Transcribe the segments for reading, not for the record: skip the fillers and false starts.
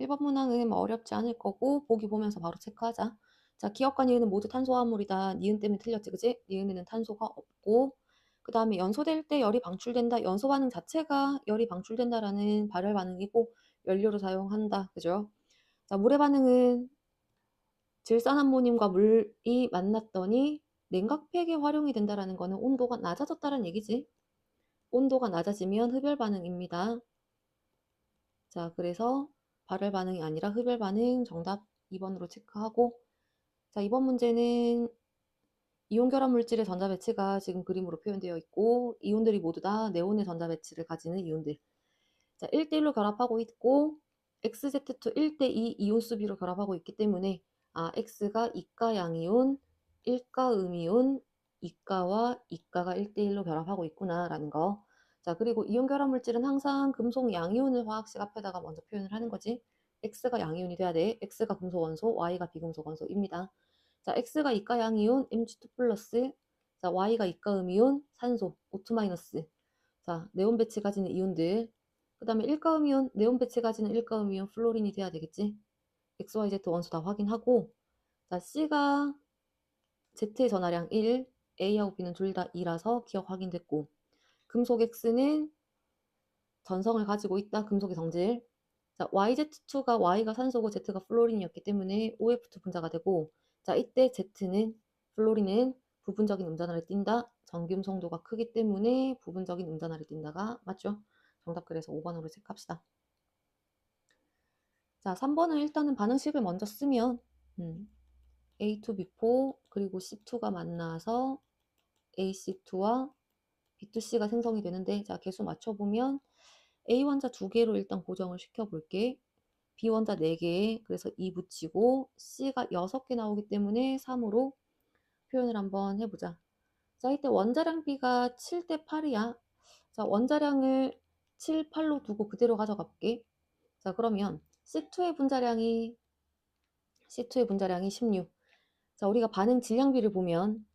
1번 문항은 뭐 어렵지 않을 거고 보기 보면서 바로 체크하자. 자, 기억과 니은은 모두 탄소화물이다. 니은 때문에 틀렸지, 그지? 니은에는 탄소가 없고. 그 다음에 연소될 때 열이 방출된다. 연소 반응 자체가 열이 방출된다라는 발열 반응이고 연료로 사용한다. 그죠? 자, 물의 반응은 질산암모늄과 물이 만났더니 냉각팩에 활용이 된다라는 거는 온도가 낮아졌다는 얘기지. 온도가 낮아지면 흡열 반응입니다. 자, 그래서 발열 반응이 아니라 흡열 반응 정답 2번으로 체크하고, 자, 이번 문제는 이온 결합 물질의 전자 배치가 지금 그림으로 표현되어 있고 이온들이 모두 다 네온의 전자 배치를 가지는 이온들. 자, 1대1로 결합하고 있고 XZ2 1대2 이온 수비로 결합하고 있기 때문에 X가 이가 양이온, 1가 음이온, 이가와 이가가 1대1로 결합하고 있구나 라는 거. 자, 그리고 이온 결합 물질은 항상 금속 양이온을 화학식 앞에다가 먼저 표현을 하는 거지. X가 양이온이 돼야 돼. X가 금속 원소, Y가 비금속 원소입니다. 자, X가 이가 양이온 Mg2 플러스, 자, Y가 이가 음이온 산소 O2 마이너스. 자, 네온 배치 가지는 이온들. 그 다음에 1가음 이온, 네온 배치 가지는 1가음 이온 플로린이 돼야 되겠지. XYZ 원소 다 확인하고, 자, C가 Z의 전하량 1, A하고 B는 둘 다 2라서 기억 확인됐고, 금속 X는 전성을 가지고 있다. 금속의 성질. 자, YZ2가 Y가 산소고 Z가 플로린이었기 때문에 OF2 분자가 되고, 자, 이때 Z는 플로린은 부분적인 음전하를 띈다. 전기음성도가 크기 때문에 부분적인 음전하를 띈다가 맞죠? 정답 그래서 5번으로 체크합시다. 자, 3번은 일단은 반응식을 먼저 쓰면 A2, B4 그리고 C2가 만나서 AC2와 B2C가 생성이 되는데, 자, 개수 맞춰보면 A 원자 2개로 일단 고정을 시켜볼게. B 원자 4개, 그래서 2 붙이고 C가 6개 나오기 때문에 3으로 표현을 한번 해보자. 자, 이때 원자량 B가 7대 8이야. 자, 원자량을 7, 8로 두고 그대로 가져가 볼게. 자, 그러면 C2의 분자량이 16. 자, 우리가 반응 질량비를 보면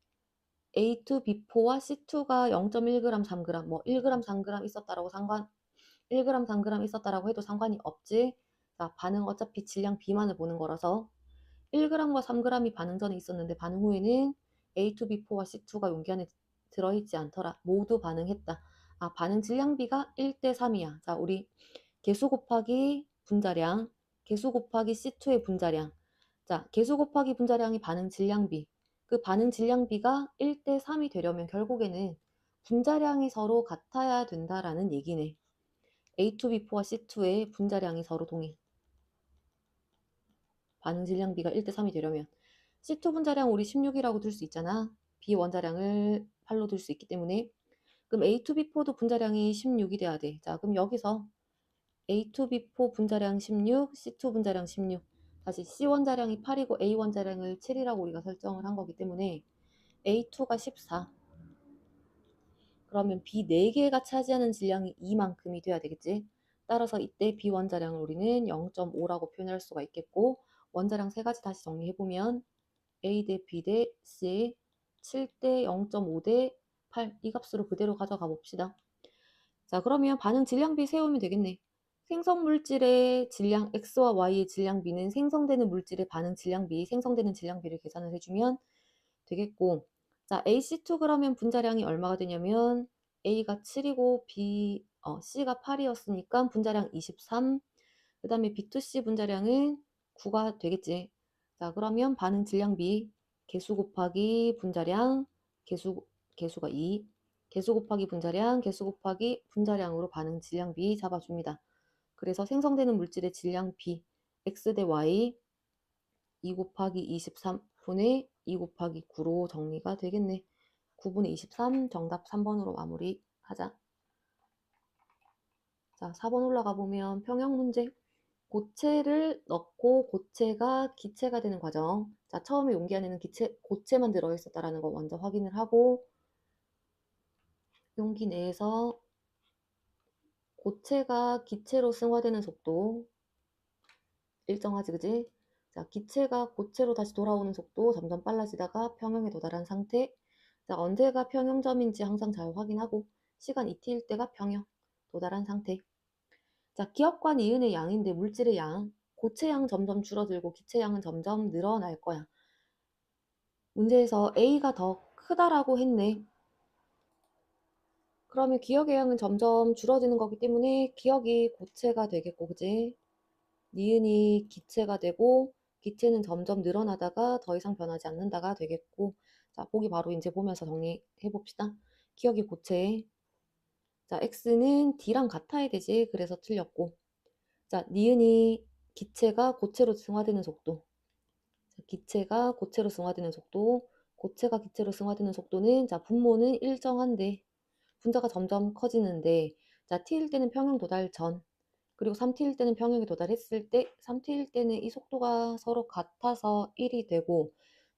A2, B4와 C2가 0.1g, 3g, 뭐 1g, 3g 있었다라고 1g, 3g 있었다라고 해도 상관이 없지. 자, 반응 어차피 질량 B만을 보는 거라서 1g과 3g이 반응 전에 있었는데 반응 후에는 A2, B4와 C2가 용기 안에 들어있지 않더라. 모두 반응했다. 반응 질량비가 1대 3이야. 자, 우리 개수 곱하기 분자량, 개수 곱하기 C2의 분자량. 자, 개수 곱하기 분자량이 반응 질량비. 그 반응 질량비가 1대 3이 되려면 결국에는 분자량이 서로 같아야 된다라는 얘기네. A2, B4와 C2의 분자량이 서로 동일. 반응 질량비가 1대 3이 되려면 C2 분자량 우리 16이라고 둘 수 있잖아. B 원자량을 8로 둘 수 있기 때문에. 그럼 A2, B4도 분자량이 16이 돼야 돼. 자, 그럼 여기서 A2, B4 분자량 16, C2 분자량 16. 다시 C 원자량이 8이고 A 원자량을 7이라고 우리가 설정을 한 거기 때문에 A2가 14. 그러면 B 4개가 차지하는 질량이 이만큼이 돼야 되겠지. 따라서 이때 B 원자량을 우리는 0.5라고 표현할 수가 있겠고, 원자량 세 가지 다시 정리해보면 A 대 B 대 C 7대 0.5 대 8 이 값으로 그대로 가져가 봅시다. 자, 그러면 반응 질량비 세우면 되겠네. 생성 물질의 질량 X와 Y의 질량비는 생성되는 물질의 반응 질량비, 생성되는 질량비를 계산을 해주면 되겠고, 자, AC2 그러면 분자량이 얼마가 되냐면 A가 7이고 C가 8이었으니까 분자량 23, 그 다음에 B2C 분자량은 9가 되겠지. 자, 그러면 반응 질량비 개수 곱하기 분자량, 개수가 2, 개수 곱하기 분자량, 개수 곱하기 분자량으로 반응 질량비 잡아줍니다. 그래서 생성되는 물질의 질량비 X 대 Y 2 곱하기 23분의 2 곱하기 9로 정리가 되겠네. 9분의 23 정답 3번으로 마무리하자. 자, 4번 올라가 보면 평형 문제. 고체를 넣고 고체가 기체가 되는 과정. 자, 처음에 용기 안에는 고체만 들어있었다라는 거 먼저 확인을 하고, 용기 내에서 고체가 기체로 승화되는 속도 일정하지, 그지? 자, 기체가 고체로 다시 돌아오는 속도 점점 빨라지다가 평형에 도달한 상태. 자, 언제가 평형점인지 항상 잘 확인하고, 시간 ET일 때가 평형, 도달한 상태. 자, 기억과 니은의 양인데 물질의 양, 고체양 점점 줄어들고 기체양은 점점 늘어날 거야. 문제에서 A가 더 크다라고 했네. 그러면 기억의 양은 점점 줄어드는 거기 때문에 기억이 고체가 되겠고, 그지? 니은이 기체가 되고 기체는 점점 늘어나다가 더 이상 변하지 않는다가 되겠고. 자, 보기 바로 이제 보면서 정리해 봅시다. 기억이 고체. 자, X는 D랑 같아야 되지. 그래서 틀렸고. 자, 니은이 기체가 고체로 승화되는 속도. 자, 기체가 고체로 승화되는 속도. 고체가 기체로 승화되는 속도는, 자, 분모는 일정한데 분자가 점점 커지는데, 자, t일 때는 평형 도달 전, 그리고 3t일 때는 평형에 도달했을 때, 3t일 때는 이 속도가 서로 같아서 1이 되고,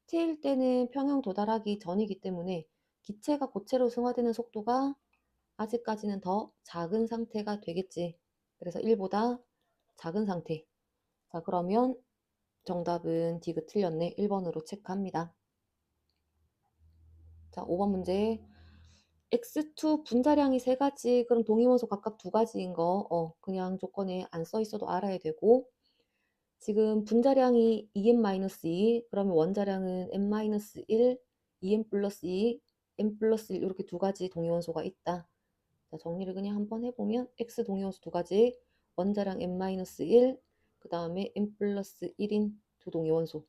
t일 때는 평형 도달하기 전이기 때문에 기체가 고체로 승화되는 속도가 아직까지는 더 작은 상태가 되겠지. 그래서 1보다 작은 상태. 자, 그러면 정답은 D가 틀렸네. 1번으로 체크합니다. 자, 5번 문제. X2 분자량이 3가지, 그럼 동위원소 각각 2가지인 거 그냥 조건에 안 써 있어도 알아야 되고, 지금 분자량이 2m-2, 그러면 원자량은 m-1, 2m 플러스 2, m 플러스 1 이렇게 2가지 동위원소가 있다. 자, 정리를 그냥 한번 해보면 X 동위원소 2가지, 원자량 m-1, 그 다음에 m 플러스 1인 두 동위원소,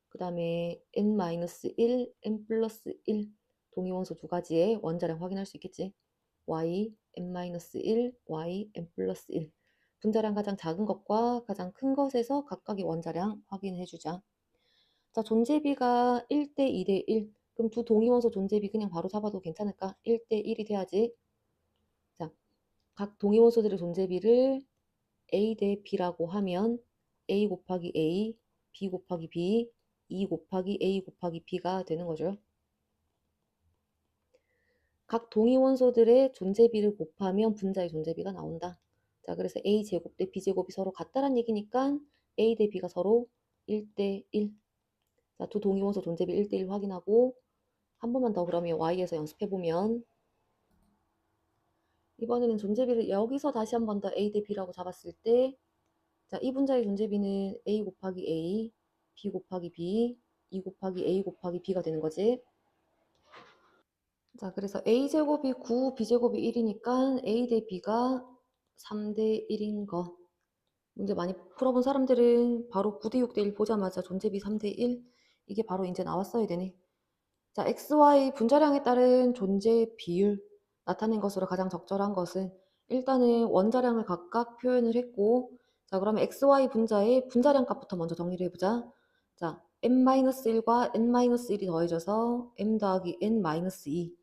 그 다음에 n-1, n 플러스 1 동위원소 2가지의 원자량 확인할 수 있겠지. y, n-1, y, n 플러스 1. 분자량 가장 작은 것과 가장 큰 것에서 각각의 원자량 확인해주자. 자, 존재비가 1대 2대 1. 그럼 두 동위원소 존재비 그냥 바로 잡아도 괜찮을까? 1대 1이 돼야지. 자, 각 동위원소들의 존재비를 A 대 B라고 하면 A 곱하기 A, B 곱하기 B, E 곱하기 A 곱하기 B가 되는 거죠. 각 동위원소들의 존재비를 곱하면 분자의 존재비가 나온다. 자, 그래서 A제곱 대 B제곱이 서로 같다란 얘기니까 A 대 B가 서로 1대 1. 자, 두 동위원소 존재비 1대 1 확인하고, 한 번만 더 그러면 Y에서 연습해보면, 이번에는 존재비를 여기서 다시 한 번 더 A 대 B라고 잡았을 때, 자, 이 분자의 존재비는 A 곱하기 A, B 곱하기 B, E 곱하기 A 곱하기 B가 되는 거지. 자, 그래서 A제곱이 9, B제곱이 1이니까 A 대 B가 3대 1인 거. 문제 많이 풀어본 사람들은 바로 9대 6대 1 보자마자 존재비 3대 1, 이게 바로 이제 나왔어야 되네. 자, XY 분자량에 따른 존재 비율 나타낸 것으로 가장 적절한 것은, 일단은 원자량을 각각 표현을 했고, 자, 그러면 XY 분자의 분자량 값부터 먼저 정리를 해보자. 자, n-1과 n-1이 더해져서 m 더하기 n-2,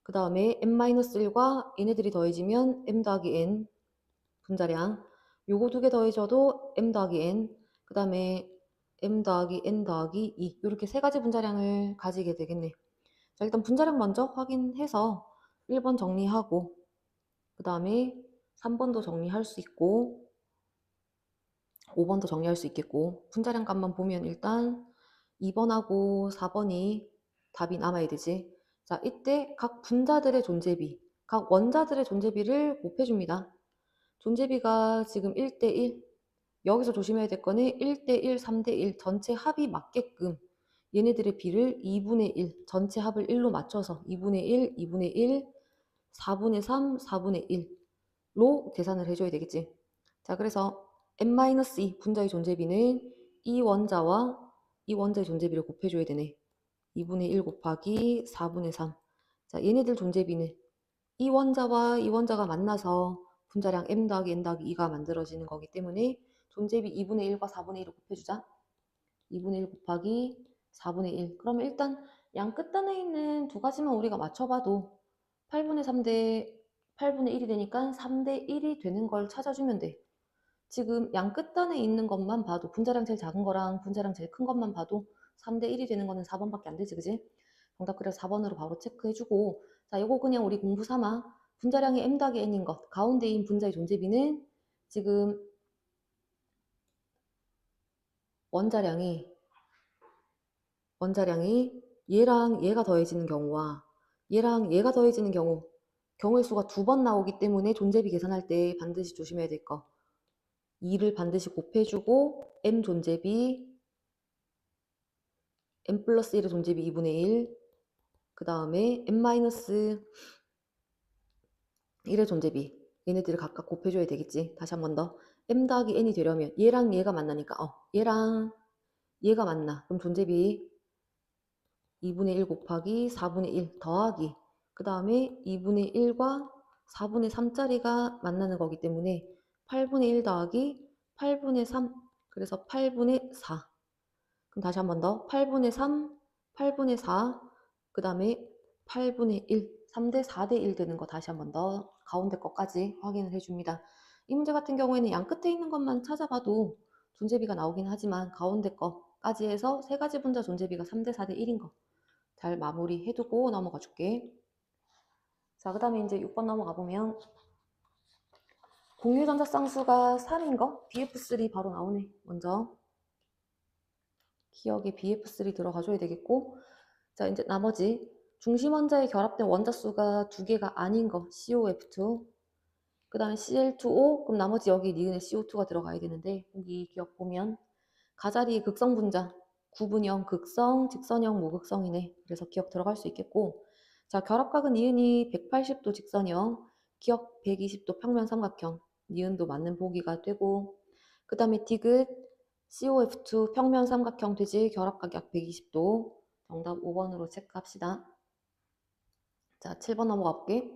그 다음에 n-1과 얘네들이 더해지면 m 더하기 n 분자량, 요거 두 개 더해져도 m 더하기 n, 그 다음에 m 더하기 n 더하기 2, 이렇게 세 가지 분자량을 가지게 되겠네. 자, 일단 분자량 먼저 확인해서 1번 정리하고, 그 다음에 3번도 정리할 수 있고 5번도 정리할 수 있겠고, 분자량 값만 보면 일단 2번하고 4번이 답이 남아야 되지. 자, 이때 각 분자들의 존재비, 각 원자들의 존재비를 곱해줍니다. 존재비가 지금 1대 1, 여기서 조심해야 될 거는 1대 1, 3대 1 전체 합이 맞게끔 얘네들의 비를 2분의 1, 전체 합을 1로 맞춰서 2분의 1, 2분의 1, 4분의 3, 4분의 1로 계산을 해줘야 되겠지. 자, 그래서 n-2 분자의 존재비는 이 원자와 이 원자의 존재비를 곱해줘야 되네. 2분의 1 곱하기 4분의 3. 자, 얘네들 존재비는 이 원자와 이 원자가 만나서 분자량 m 더하기 n 더하기 2가 만들어지는 거기 때문에 존재비 2분의 1과 4분의 1을 곱해주자. 2분의 1 곱하기 4분의 1. 그러면 일단 양 끝단에 있는 두 가지만 우리가 맞춰봐도 8분의 3 대 8분의 1이 되니까 3대 1이 되는 걸 찾아주면 돼. 지금 양 끝단에 있는 것만 봐도, 분자량 제일 작은 거랑 분자량 제일 큰 것만 봐도 3대 1이 되는 거는 4번밖에 안 되지, 그지? 정답 그래서 4번으로 바로 체크해주고, 자, 이거 그냥 우리 공부 삼아 분자량이 m 더하기 n인 것, 가운데인 분자의 존재비는 지금 원자량이 얘랑 얘가 더해지는 경우와 얘랑 얘가 더해지는 경우의 수가 2번 나오기 때문에 존재비 계산할 때 반드시 조심해야 될 거. 2를 반드시 곱해주고 m 존재비 m 플러스 1의 존재비 2분의 1, 그 다음에 m-1의 존재비, 얘네들을 각각 곱해줘야 되겠지. 다시 한 번 더. m 더하기 n이 되려면 얘랑 얘가 만나니까 얘랑 얘가 만나. 그럼 존재비 2분의 1 곱하기 4분의 1 더하기, 그 다음에 2분의 1과 4분의 3짜리가 만나는 거기 때문에 8분의 1 더하기 8분의 3, 그래서 8분의 4. 그럼 다시 한 번 더. 8분의 3, 8분의 4, 그 다음에 8분의 1, 3대 4대 1 되는 거 다시 한 번 더 가운데 거까지 확인을 해줍니다. 이 문제 같은 경우에는 양 끝에 있는 것만 찾아봐도 존재비가 나오긴 하지만 가운데 거까지 해서 세 가지 분자 존재비가 3대 4대 1인 거 잘 마무리 해두고 넘어가 줄게. 자, 그 다음에 이제 6번 넘어가 보면 공유 전자쌍수가 3인 거 BF3 바로 나오네. 먼저 기억에 BF3 들어가줘야 되겠고, 자 이제 나머지 중심 원자에 결합된 원자수가 2개가 아닌 거 COF2, 그 다음에 Cl2O, 그럼 나머지 여기 니은에 CO2가 들어가야 되는데 여기 기억 보면 가자리 극성 분자 구분형 극성, 직선형, 무극성이네. 그래서 기억 들어갈 수 있겠고, 자 결합각은 니은이 180도 직선형, 기억 120도 평면 삼각형, 니은도 맞는 보기가 되고, 그 다음에 디귿 COF2 평면 삼각형 되지, 결합각 약 120도. 정답 5번으로 체크합시다. 자 7번 넘어가 볼게.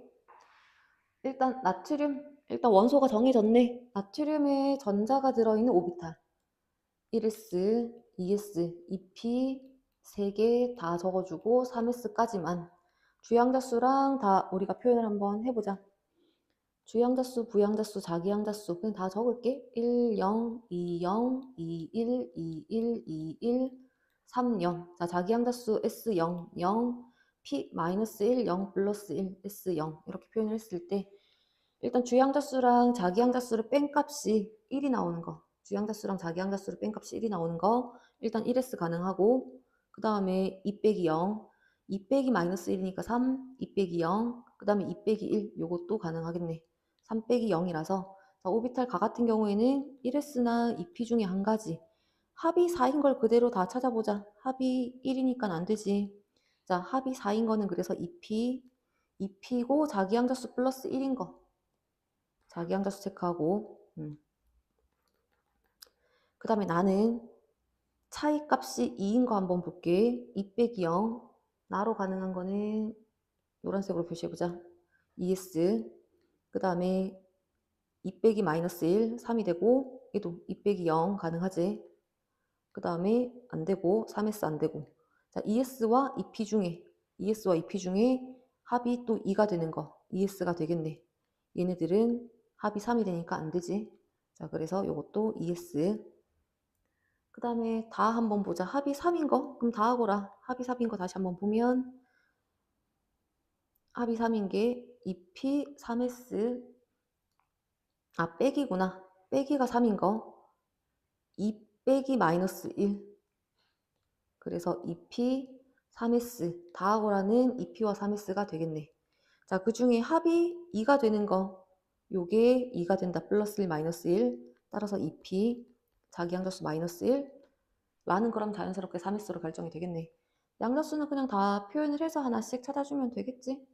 일단 나트륨, 일단 원소가 정해졌네. 나트륨에 전자가 들어있는 오비탈 1s, 2s, 2p 3개 다 적어주고 3s까지만 주양자수랑 다 우리가 표현을 한번 해보자. 주양자수, 부양자수, 자기양자수 그냥 다 적을게. 1, 0, 2, 0, 2, 1, 2, 1, 2, 1, 3, 0. 자, 자기양자수 S 0, 0, P 마이너스 1, 0 플러스 1, S 0 이렇게 표현을 했을 때 일단 주양자수랑 자기양자수를 뺀 값이 1이 나오는 거, 주양자수랑 자기양자수를 뺀 값이 1이 나오는 거 일단 1s 가능하고, 그 다음에 2 빼기 0, 2 빼기 마이너스 1이니까 3, 2 빼기 0, 그 다음에 2 빼기 1 요것도 가능하겠네. 3 빼기 0이라서 자, 오비탈 가 같은 경우에는 1s나 2p 중에 한 가지, 합이 4인 걸 그대로 다 찾아보자. 합이 1이니까 안 되지. 자, 합이 4인 거는 그래서 2p고 자기양자수 플러스 1인 거 자기양자수 체크하고, 그 다음에 나는 차이값이 2인 거 한번 볼게. 2 빼기 0, 나로 가능한 거는 노란색으로 표시해보자. 2s, 그 다음에 2 빼기 마이너스 1, 3이 되고, 얘도 2 빼기 0 가능하지. 그 다음에 안 되고, 3s 안 되고. 자, ES와 EP 중에 합이 또 2가 되는 거, ES가 되겠네. 얘네들은 합이 3이 되니까 안 되지. 자, 그래서 요것도 ES. 그 다음에 다 한번 보자. 합이 3인 거? 그럼 다 하거라. 합이 3인 거 다시 한번 보면 합이 3인 게 2P, 3S, 빼기구나. 빼기가 3인 거. 2 빼기 마이너스 1. 그래서 2P, 3S, 다 하거라는 2P와 3S가 되겠네. 자, 그 중에 합이 2가 되는 거. 요게 2가 된다. 플러스 1, 마이너스 1. 따라서 2P, 자기양자수 마이너스 1. 라는 그럼 자연스럽게 3S로 결정이 되겠네. 양자수는 그냥 다 표현을 해서 하나씩 찾아주면 되겠지.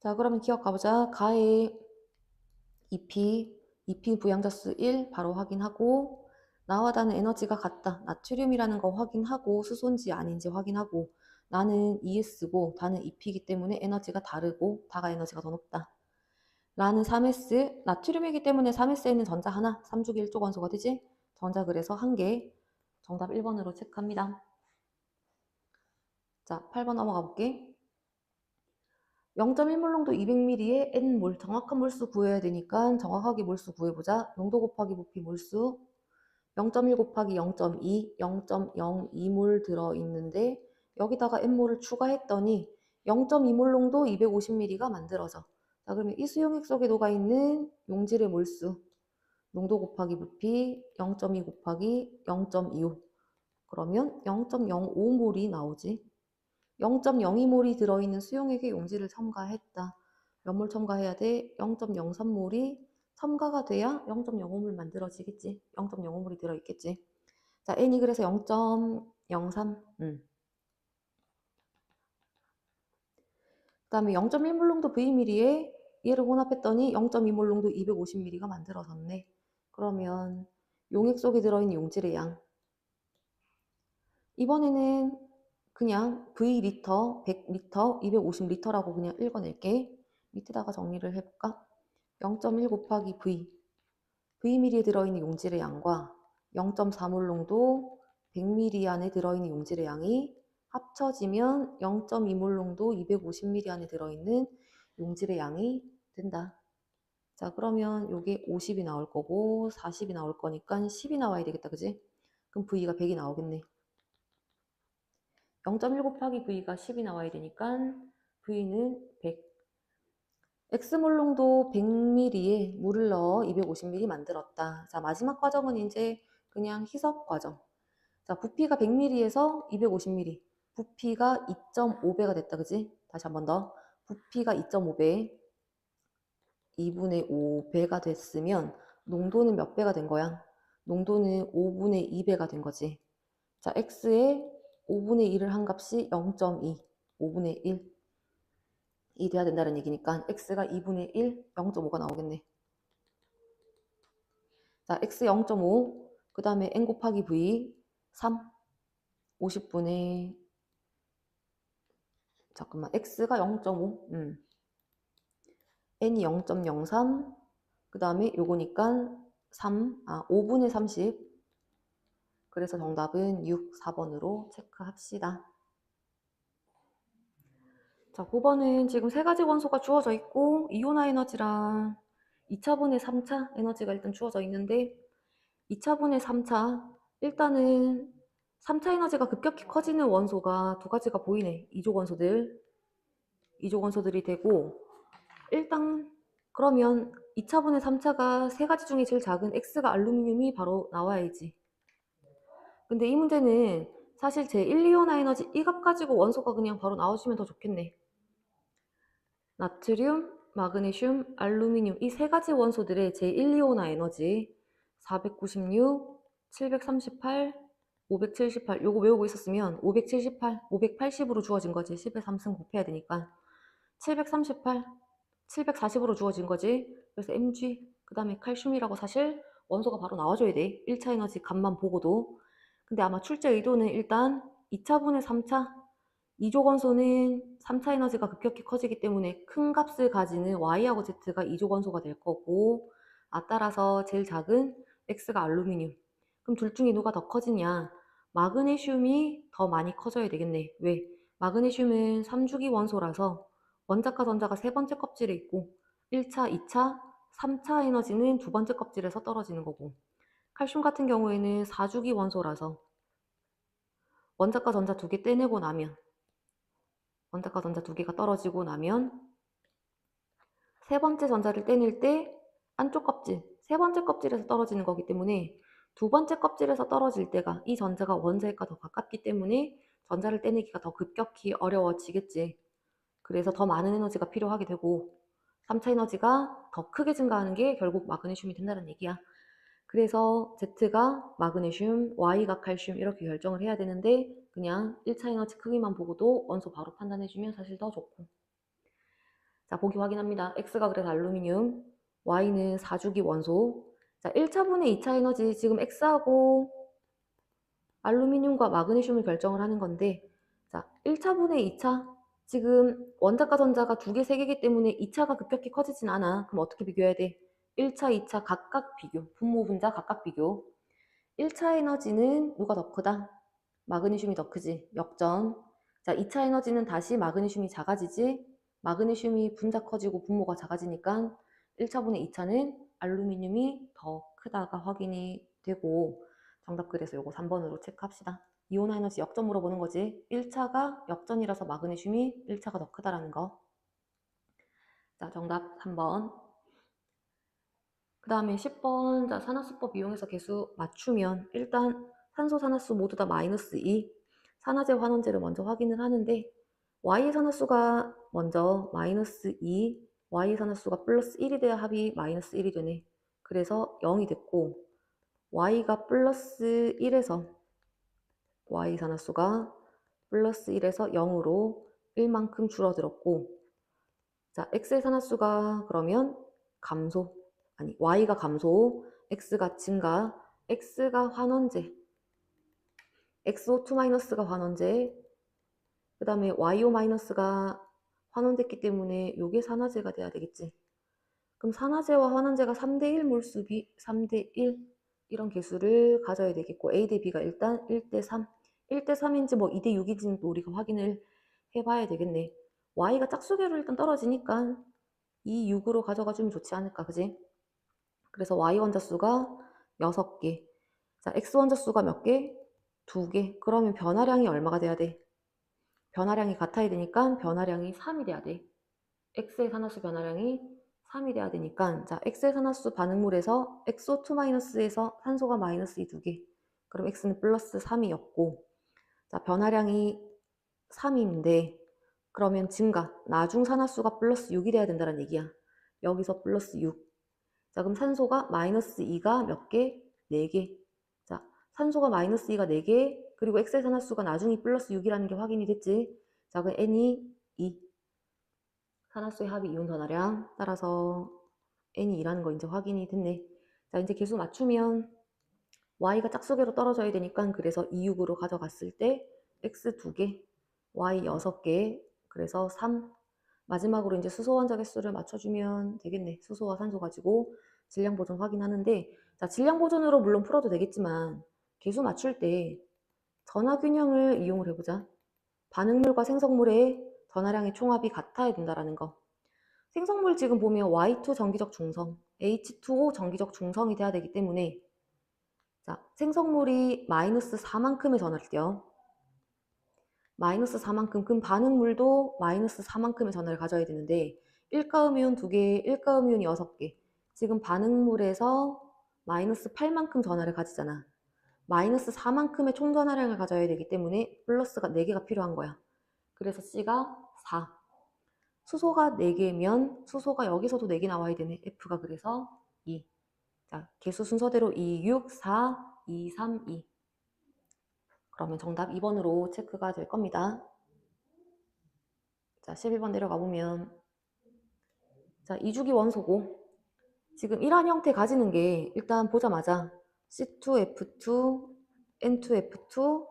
자, 그러면 기억 가보자. 가에 2P 부양자수 1 바로 확인하고, 나와 다는 에너지가 같다. 나트륨이라는 거 확인하고, 수소인지 아닌지 확인하고, 나는 ES고 다는 EP이기 때문에 에너지가 다르고 다가 에너지가 더 높다. 라는 3s, 나트륨이기 때문에 3s에는 전자 하나, 3주기 1조 원소가 되지? 전자 그래서 1개. 정답 1번으로 체크합니다. 자, 8번 넘어가 볼게. 0.1몰 농도 200ml에 N몰, 정확한 몰수 구해야 되니까 정확하게 몰수 구해보자. 농도 곱하기 부피 몰수 0.1 곱하기 0.2, 0.02몰 들어있는데 여기다가 N몰을 추가했더니 0.2몰 농도 250ml가 만들어져. 자, 그러면 이 수용액 속에 녹아있는 용질의 몰수 농도 곱하기 부피 0.2 곱하기 0.25, 그러면 0.05몰이 나오지. 0.02몰이 들어있는 수용액의 용질을 첨가했다. 몇 몰 첨가해야 돼? 0.03몰이 첨가가 돼야 0.05몰 만들어지겠지. 0.05몰이 들어있겠지. 자, N이 그래서 0.03. 그 다음에 0.1몰롱도 Vml에 얘를 혼합했더니 0.2몰롱도 250ml가 만들어졌네. 그러면 용액 속에 들어있는 용질의 양. 이번에는 그냥 V리터, 100리터, 250리터라고 그냥 읽어낼게. 밑에다가 정리를 해볼까? 0.1 곱하기 V. Vml에 들어있는 용질의 양과 0.4몰 농도 100ml 안에 들어있는 용질의 양이 합쳐지면 0.2몰 농도 250ml 안에 들어있는 용질의 양이 된다. 자, 그러면 요게 50이 나올 거고 40이 나올 거니까 10이 나와야 되겠다. 그지? 그럼 V가 100이 나오겠네. 0.1 곱하기 V가 10이 나와야 되니까 V는 100. X몰롱도 100ml에 물을 넣어 250ml 만들었다. 자, 마지막 과정은 이제 그냥 희석 과정. 자, 부피가 100ml에서 250ml. 부피가 2.5배가 됐다. 그지? 다시 한 번 더. 부피가 2.5배. 2분의 5배가 됐으면 농도는 몇 배가 된 거야? 농도는 5분의 2배가 된 거지. 자, X에 5분의 1을 한 값이 0.2. 5분의 1. 이 돼야 된다는 얘기니까 X가 2분의 1, 0.5가 나오겠네. 자, X 0.5, 그 다음에 N 곱하기 V 3, 50분의, 잠깐만, X가 0.5, N이 0.03, 그 다음에 요거니까 5분의 30. 그래서 정답은 6, 4번으로 체크합시다. 자, 9번은 지금 세 가지 원소가 주어져 있고 이온화 에너지랑 2차분의 3차 에너지가 일단 주어져 있는데 2차분의 3차, 일단은 3차 에너지가 급격히 커지는 원소가 두 가지가 보이네. 이족 원소들이 되고, 일단 그러면 2차분의 3차가 세 가지 중에 제일 작은 X가 알루미늄이 바로 나와야지. 근데 이 문제는 사실 제 1, 2온화 에너지 이 값 가지고 원소가 그냥 바로 나와주면 더 좋겠네. 나트륨, 마그네슘, 알루미늄 이 세 가지 원소들의 제 1, 2온화 에너지 496, 738, 578 요거 외우고 있었으면 578, 580으로 주어진 거지. 10의 3승 곱해야 되니까 738, 740으로 주어진 거지. 그래서 Mg, 그 다음에 칼슘이라고 사실 원소가 바로 나와줘야 돼. 1차 에너지 값만 보고도. 근데 아마 출제 의도는 일단 2차분의 3차 이족 원소는 3차 에너지가 급격히 커지기 때문에 큰 값을 가지는 Y하고 Z가 이족 원소가 될 거고, 따라서 제일 작은 X가 알루미늄. 그럼 둘 중에 누가 더 커지냐? 마그네슘이 더 많이 커져야 되겠네. 왜? 마그네슘은 3주기 원소라서 원자과 전자가 세 번째 껍질에 있고 1차, 2차, 3차 에너지는 두 번째 껍질에서 떨어지는 거고, 칼슘 같은 경우에는 4주기 원소라서 원자과 전자 두 개 떼내고 나면 원자과 전자 두 개가 떨어지고 나면 세 번째 전자를 떼낼 때 안쪽 껍질, 세 번째 껍질에서 떨어지는 거기 때문에 두 번째 껍질에서 떨어질 때가 이 전자가 원자핵과 더 가깝기 때문에 전자를 떼내기가 더 급격히 어려워지겠지. 그래서 더 많은 에너지가 필요하게 되고 3차 에너지가 더 크게 증가하는 게 결국 마그네슘이 된다는 얘기야. 그래서 Z가 마그네슘, Y가 칼슘 이렇게 결정을 해야 되는데 그냥 1차 에너지 크기만 보고도 원소 바로 판단해주면 사실 더 좋고. 자, 보기 확인합니다. X가 그래서 알루미늄, Y는 4주기 원소. 자, 1차분의 2차 에너지 지금 X하고 알루미늄과 마그네슘을 결정을 하는 건데, 자, 1차분의 2차 지금 원자과 전자가 두 개, 세 개이기 때문에 2차가 급격히 커지진 않아. 그럼 어떻게 비교해야 돼? 1차, 2차 각각 비교. 분모, 분자 각각 비교. 1차 에너지는 누가 더 크다? 마그네슘이 더 크지. 역전. 자, 2차 에너지는 다시 마그네슘이 작아지지. 마그네슘이 분자 커지고 분모가 작아지니까 1차분의 2차는 알루미늄이 더 크다가 확인이 되고, 정답 그래서 요거 3번으로 체크합시다. 이온화 에너지 역전 물어보는 거지. 1차가 역전이라서 마그네슘이 1차가 더 크다라는 거. 자, 정답 3번. 그 다음에 10번, 자, 산화수법 이용해서 계수 맞추면 일단 산소, 산화수 모두 다 마이너스 2. 산화제, 환원제를 먼저 확인을 하는데 Y의 산화수가 먼저 마이너스 2, y 산화수가 플러스 1이 돼야 합이 마이너스 1이 되네. 그래서 0이 됐고 y가 플러스 1에서 y 산화수가 플러스 1에서 0으로 1만큼 줄어들었고 자 x의 산화수가 그러면 감소 아니 y가 감소 x가 증가 x가 환원제 XO2-가 환원제 그 다음에 YO- 환원됐기 때문에 요게 산화제가 돼야 되겠지. 그럼 산화제와 환원제가 3대1 몰수비 3대1 이런 개수를 가져야 되겠고 A 대 B가 일단 1대3 1대3인지 뭐 2대6인지는 또 우리가 확인을 해봐야 되겠네. Y가 짝수계로 일단 떨어지니까 이 6으로 가져가 주면 좋지 않을까 그지? 그래서 Y 원자수가 6개 자 X 원자수가 몇 개? 2개 그러면 변화량이 얼마가 돼야 돼? 변화량이 같아야 되니까 변화량이 3이 돼야 돼. X의 산화수 변화량이 3이 돼야 되니까 자 X의 산화수 반응물에서 XO2-에서 산소가 마이너스 이 2개 그럼 X는 플러스 3이었고 자 변화량이 3인데 그러면 증가 나중 산화수가 플러스 6이 돼야 된다는 얘기야. 여기서 플러스 6. 자 그럼 산소가 마이너스 2가 몇 개? 4개. 자 산소가 마이너스 2가 4개 그리고 X의 산화수가 나중이 플러스 6이라는 게 확인이 됐지. 자 그럼 N이 2. 산화수의 합이 이온 전하량 따라서 N이 2라는 거 이제 확인이 됐네. 자 이제 계수 맞추면 Y가 짝수계로 떨어져야 되니까 그래서 2, 6으로 가져갔을 때 X 2개, Y 6개, 그래서 3. 마지막으로 이제 수소 원자 개수를 맞춰주면 되겠네. 수소와 산소 가지고 질량 보존 확인하는데 자 질량 보존으로 물론 풀어도 되겠지만 계수 맞출 때 전하 균형을 이용을 해보자. 반응물과 생성물의 전하량의 총합이 같아야 된다는 거. 생성물 지금 보면 Y2 정기적 중성, H2O 정기적 중성이 돼야 되기 때문에 자 생성물이 마이너스 4만큼의 전하를 띄어. 마이너스 4만큼, 그럼 반응물도 마이너스 4만큼의 전하를 가져야 되는데 1가음이온 2개, 1가음이온 6개. 지금 반응물에서 마이너스 8만큼 전하를 가지잖아. 마이너스 4만큼의 총 전하량을 가져야 되기 때문에 플러스가 4개가 필요한 거야. 그래서 C가 4. 수소가 4개면 수소가 여기서도 4개 나와야 되네. F가 그래서 2. 자, 개수 순서대로 2, 6, 4, 2, 3, 2. 그러면 정답 2번으로 체크가 될 겁니다. 자, 11번 내려가 보면 자, 2주기 원소고 지금 이러한 형태 가지는 게 일단 보자마자 C2F2, N2F2,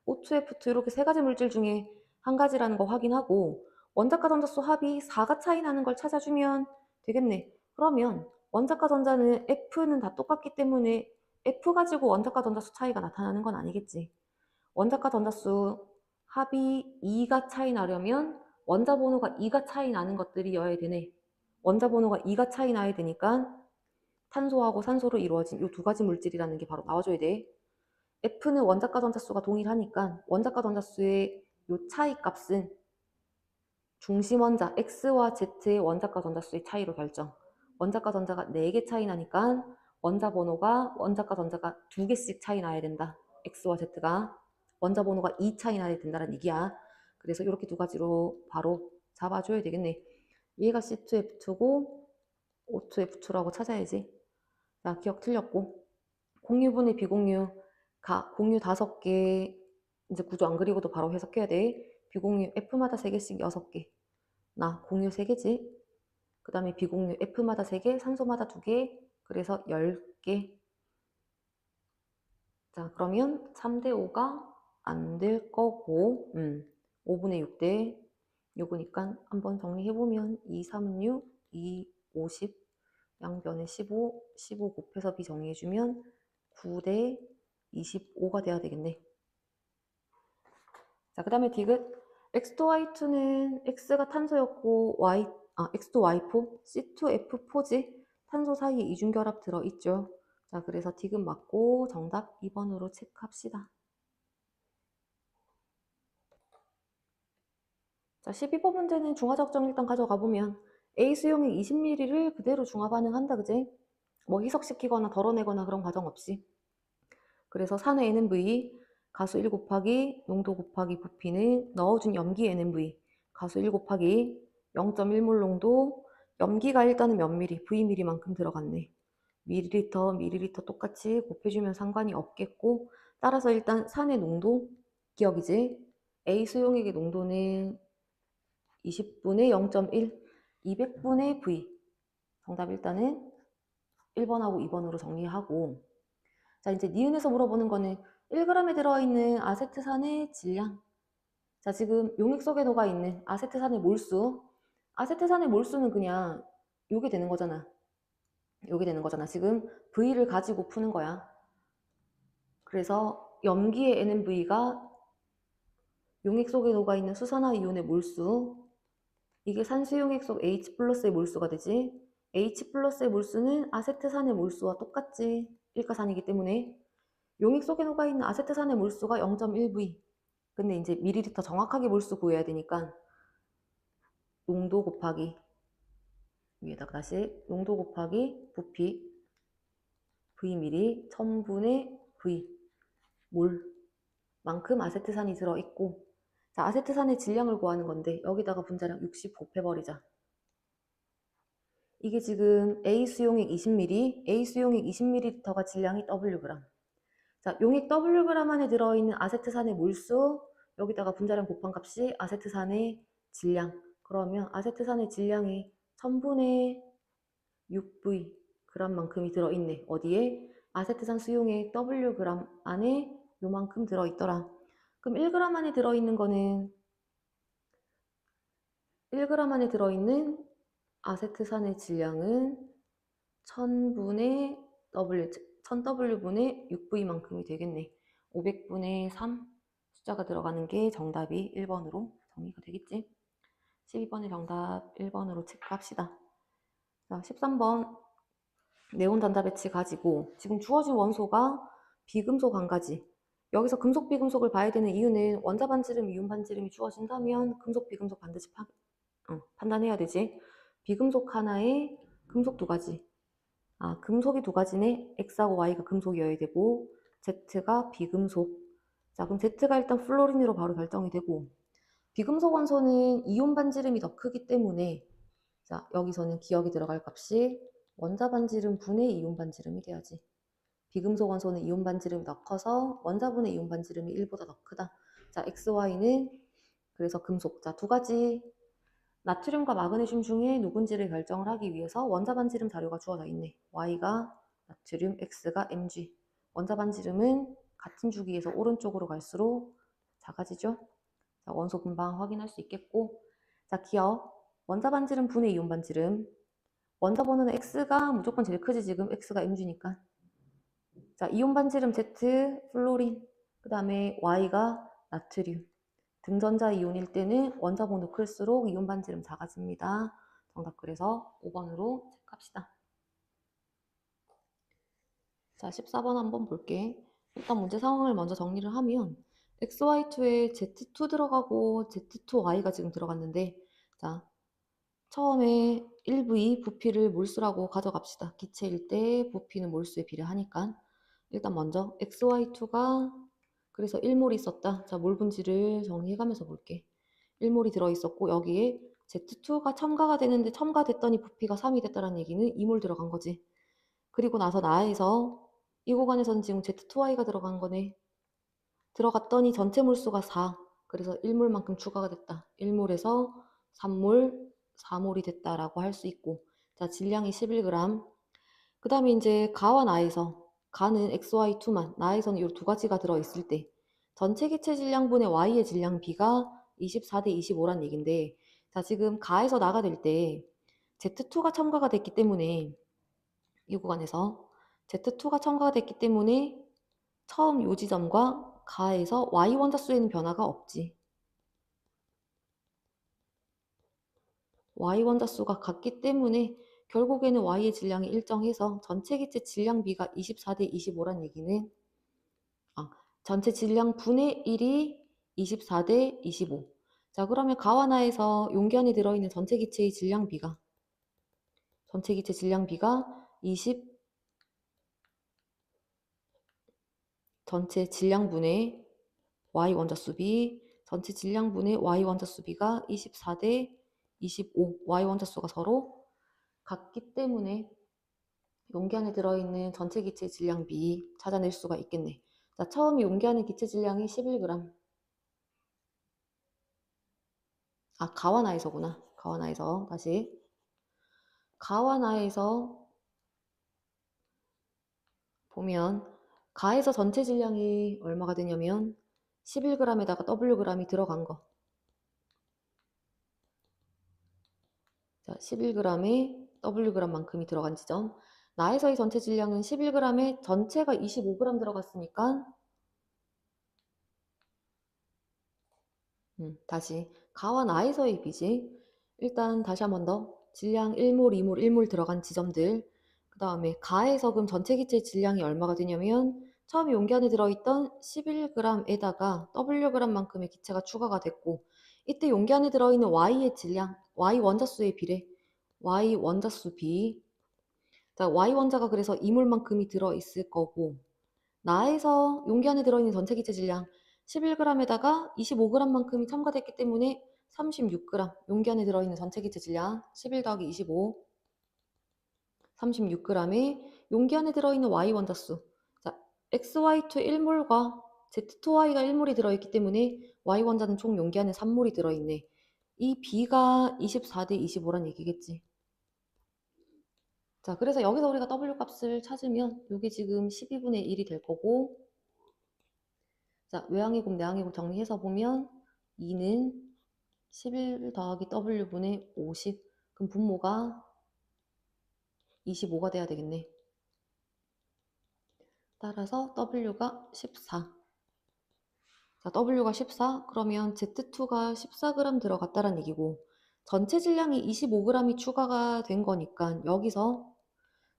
O2F2 이렇게 세 가지 물질 중에 한 가지라는 거 확인하고 원자과 전자수 합이 4가 차이 나는 걸 찾아주면 되겠네. 그러면 원자과 전자는 F는 다 똑같기 때문에 F 가지고 원자과 전자수 차이가 나타나는 건 아니겠지. 원자과 전자수 합이 2가 차이 나려면 원자 번호가 2가 차이 나는 것들이어야 되네. 원자 번호가 2가 차이 나야 되니까 탄소하고 산소로 이루어진 이 두 가지 물질이라는 게 바로 나와줘야 돼. F는 원자과 전자수가 동일하니까 원자과 전자수의 이 차이 값은 중심 원자 X와 Z의 원자과 전자수의 차이로 결정. 원자과 전자가 4개 차이 나니까 원자 번호가 원자과 전자가 2개씩 차이 나야 된다. X와 Z가 원자 번호가 2 차이 나야 된다는 얘기야. 그래서 이렇게 두 가지로 바로 잡아줘야 되겠네. 얘가 C2F2고 O2F2라고 찾아야지. 자, 기억 틀렸고 공유분의 비공유 공유 5개 이제 구조 안 그리고도 바로 해석해야 돼. 비공유 F마다 3개씩 6개 나 공유 3개지. 그 다음에 비공유 F마다 3개 산소마다 2개 그래서 10개. 자 그러면 3대 5가 안 될 거고 5분의 6대 6이니까 한번 정리해보면 2, 3은 6, 2, 50 양변에 15, 15 곱해서 B 정리해주면 9대 25가 돼야 되겠네. 자, 그 다음에 디귿. X2, Y2는 X가 탄소였고, X2, Y4, C2, F4지. 탄소 사이에 이중결합 들어있죠. 자, 그래서 디귿 맞고 정답 2번으로 체크합시다. 자, 12번 문제는 중화적정 일단 가져가 보면 A 수용액 20ml를 그대로 중화 반응한다, 그지? 뭐 희석시키거나 덜어내거나 그런 과정 없이. 그래서 산의 NMV 가수 1 곱하기 농도 곱하기 부피는 넣어준 염기 NMV 가수 1 곱하기 0.1몰 농도 염기가 일단은 몇 미리, V미리만큼 들어갔네. 밀리리터 똑같이 곱해주면 상관이 없겠고, 따라서 일단 산의 농도 기억이지. A 수용액의 농도는 20분의 0.1, 200분의 V. 정답 일단은 1번하고 2번으로 정리하고, 자 이제 니은에서 물어보는 거는 1g에 들어있는 아세트산의 질량. 자 지금 용액 속에 녹아있는 아세트산의 몰수. 아세트산의 몰수는 그냥 요게 되는 거잖아. 요게 되는 거잖아. 지금 V를 가지고 푸는 거야. 그래서 염기의 NMV가 용액 속에 녹아있는 수산화 이온의 몰수, 이게 산수용액 속 H 플러스의 몰수가 되지. H 플러스의 몰수는 아세트산의 몰수와 똑같지. 일가산이기 때문에 용액 속에 녹아있는 아세트산의 몰수가 0.1V. 근데 이제 밀리리터 정확하게 몰수 구해야 되니까 농도 곱하기, 위에다가 다시 농도 곱하기 부피 V밀리 1000분의 V 몰만큼 아세트산이 들어있고, 자 아세트산의 질량을 구하는 건데 여기다가 분자량 60 곱해버리자. 이게 지금 A 수용액 20ml, A 수용액 20ml가 질량이 Wg. 자, 용액 Wg 안에 들어있는 아세트산의 몰수, 여기다가 분자량 곱한 값이 아세트산의 질량. 그러면 아세트산의 질량이 1000분의 6V g만큼이 들어있네. 어디에? 아세트산 수용액 Wg 안에 요만큼 들어있더라. 그럼 1g 안에 들어있는 거는 1g 안에 들어있는 아세트산의 질량은 1000분의 W, 1000W분의 6V만큼이 되겠네. 500분의 3 숫자가 들어가는 게 정답이 1번으로 정리가 되겠지. 12번의 정답 1번으로 체크합시다. 자, 13번 네온 전자 배치 가지고 지금 주어진 원소가 비금속 한 가지. 여기서 금속 비금속을 봐야 되는 이유는 원자 반지름, 이온 반지름이 주어진다면 금속 비금속 반드시 판단해야 되지. 비금속 하나에 금속 두 가지. 아, 금속이 두 가지네. X하고 Y가 금속이어야 되고 Z가 비금속. 자, 그럼 Z가 일단 플로린으로 바로 결정이 되고, 비금속 원소는 이온 반지름이 더 크기 때문에 자 여기서는 기억이 들어갈 값이 원자 반지름 분의 이온 반지름이 돼야지. 비금속 원소는 이온 반지름이 더 커서 원자분의 이온 반지름이 1보다 더 크다. 자, XY는 그래서 금속. 자, 두 가지 나트륨과 마그네슘 중에 누군지를 결정을 하기 위해서 원자 반지름 자료가 주어져 있네. Y가 나트륨, X가 Mg. 원자 반지름은 같은 주기에서 오른쪽으로 갈수록 작아지죠. 자, 원소 금방 확인할 수 있겠고, 자, 기억. 원자 반지름 분의 이온 반지름. 원자 번호는 X가 무조건 제일 크지. 지금 X가 Mg니까. 자, 이온 반지름 Z, 플로린. 그 다음에 Y가 나트륨. 등전자 이온일 때는 원자 번호 클수록 이온 반지름 작아집니다. 정답 그래서 5번으로 체크합시다. 자, 14번 한번 볼게. 일단 문제 상황을 먼저 정리를 하면 XY2에 Z2 들어가고 Z2Y가 지금 들어갔는데, 자 처음에 1V 부피를 몰수라고 가져갑시다. 기체일 때 부피는 몰수에 비례하니까. 일단 먼저 XY2가 그래서 1몰이 있었다. 자, 몰 분지를 정리해가면서 볼게. 1몰이 들어있었고 여기에 Z2가 첨가가 되는데 첨가됐더니 부피가 3이 됐다는 얘기는 2몰 들어간 거지. 그리고 나서 나에서 이 구간에서는 지금 Z2Y가 들어간 거네. 들어갔더니 전체 몰수가 4. 그래서 1몰만큼 추가가 됐다. 1몰에서 3몰, 4몰이 됐다라고 할 수 있고, 자, 질량이 11g. 그 다음에 이제 가와 나에서, 가는 XY2만, 나에서는 이 두 가지가 들어있을 때, 전체 기체 질량분의 Y의 질량 B가 24대 25란 얘긴데, 자, 지금 가에서 나가 될 때, Z2가 첨가가 됐기 때문에, 이 구간에서, Z2가 첨가가 됐기 때문에, 처음 요 지점과 가에서 Y 원자수에는 변화가 없지. Y 원자수가 같기 때문에 결국에는 Y의 질량이 일정해서 전체 기체 질량 B가 24대 25란 얘기는, 전체 질량 분의 1이 24대 25. 자, 그러면 가와나에서 용기 안에 들어있는 전체 기체의 질량 B가, 전체 기체 질량 B가 20, 전체 질량분의 Y 원자수 B, 전체 질량분의 Y 원자수 B가 24대 25. Y 원자수가 서로 같기 때문에 용기 안에 들어있는 전체 기체 질량 B 찾아낼 수가 있겠네. 자, 처음 용기 안에 기체 질량이 11g. 아, 가와나에서구나. 가와나에서 다시. 가와나에서 보면 가에서 전체 질량이 얼마가 되냐면 11g에다가 Wg이 들어간 거. 자, 11g에 Wg만큼이 들어간 지점. 나에서의 전체 질량은 11g에 전체가 25g 들어갔으니까 다시 가와 나에서의 비지. 일단 다시 한 번 더 질량 1몰, 2몰, 1몰 들어간 지점들. 그 다음에 가에서 그럼 전체 기체 질량이 얼마가 되냐면 처음에 용기 안에 들어있던 11g에다가 Wg만큼의 기체가 추가가 됐고 이때 용기 안에 들어있는 Y의 질량, Y 원자수의 비례, Y 원자수 B. 자, Y 원자가 그래서 2몰만큼이 들어있을 거고 나에서 용기 안에 들어있는 전체 기체 질량 11g에다가 25g만큼이 첨가됐기 때문에 36g. 용기 안에 들어있는 전체 기체 질량 11 더하기 25 36g에 용기 안에 들어있는 Y 원자수. 자, XY2 1몰과 Z2Y가 1몰이 들어있기 때문에 Y 원자는 총 용기 안에 3몰이 들어있네. 이 B가 24 대 25란 얘기겠지. 자, 그래서 여기서 우리가 W 값을 찾으면 이게 지금 12분의 1이 될 거고 자, 외항의 곱, 내항의 곱 정리해서 보면 2는 11 더하기 W분의 50. 그럼 분모가 25가 돼야 되겠네. 따라서 W가 14. 자, W가 14. 그러면 Z2가 14g 들어갔다는 얘기고 전체 질량이 25g이 추가가 된 거니까 여기서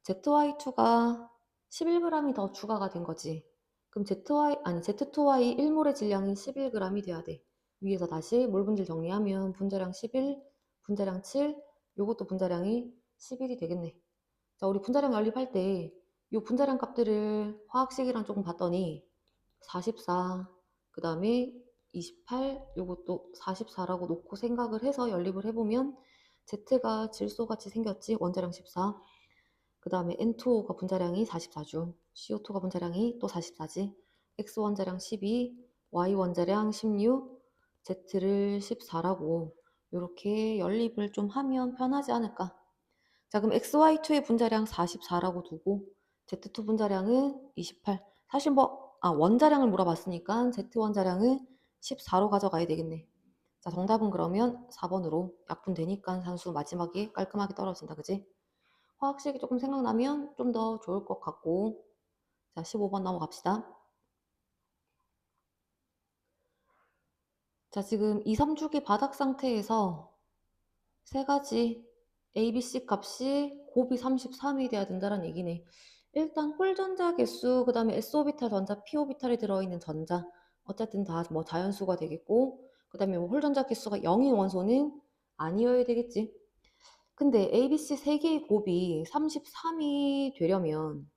ZY2가 11g이 더 추가가 된 거지. 그럼 Z2Y 1몰의 질량이 11g이 돼야 돼. 위에서 다시 몰 분질 정리하면 분자량 11, 분자량 7, 요것도 분자량이 11이 되겠네. 자, 우리 분자량 연립할 때 요 분자량 값들을 화학식이랑 조금 봤더니 44, 그 다음에 28, 요것도 44라고 놓고 생각을 해서 연립을 해보면 Z가 질소같이 생겼지. 원자량 14. 그 다음에 N2O가 분자량이 44주, CO2가 분자량이 또 44지, X 원자량 12, Y 원자량 16, Z를 14라고 이렇게 연립을 좀 하면 편하지 않을까. 자, 그럼 XY2의 분자량 44라고 두고 Z2 분자량은 28. 사실 원자량을 물어봤으니까 Z 원자량은 14로 가져가야 되겠네. 자, 정답은 그러면 4번으로 약분되니까 산수 마지막에 깔끔하게 떨어진다, 그지? 화학식이 조금 생각나면 좀 더 좋을 것 같고 자 15번 넘어갑시다. 자 지금 2, 3주기 바닥 상태에서 세 가지 A, B, C 값이 곱이 33이 돼야 된다는 얘기네. 일단 홀전자 개수, 그 다음에 S오비탈 전자, P오비탈에 들어있는 전자 어쨌든 다 뭐 자연수가 되겠고 그 다음에 뭐 홀전자 개수가 0인 원소는 아니어야 되겠지. 근데 A, B, C 세 개의 곱이 33이 되려면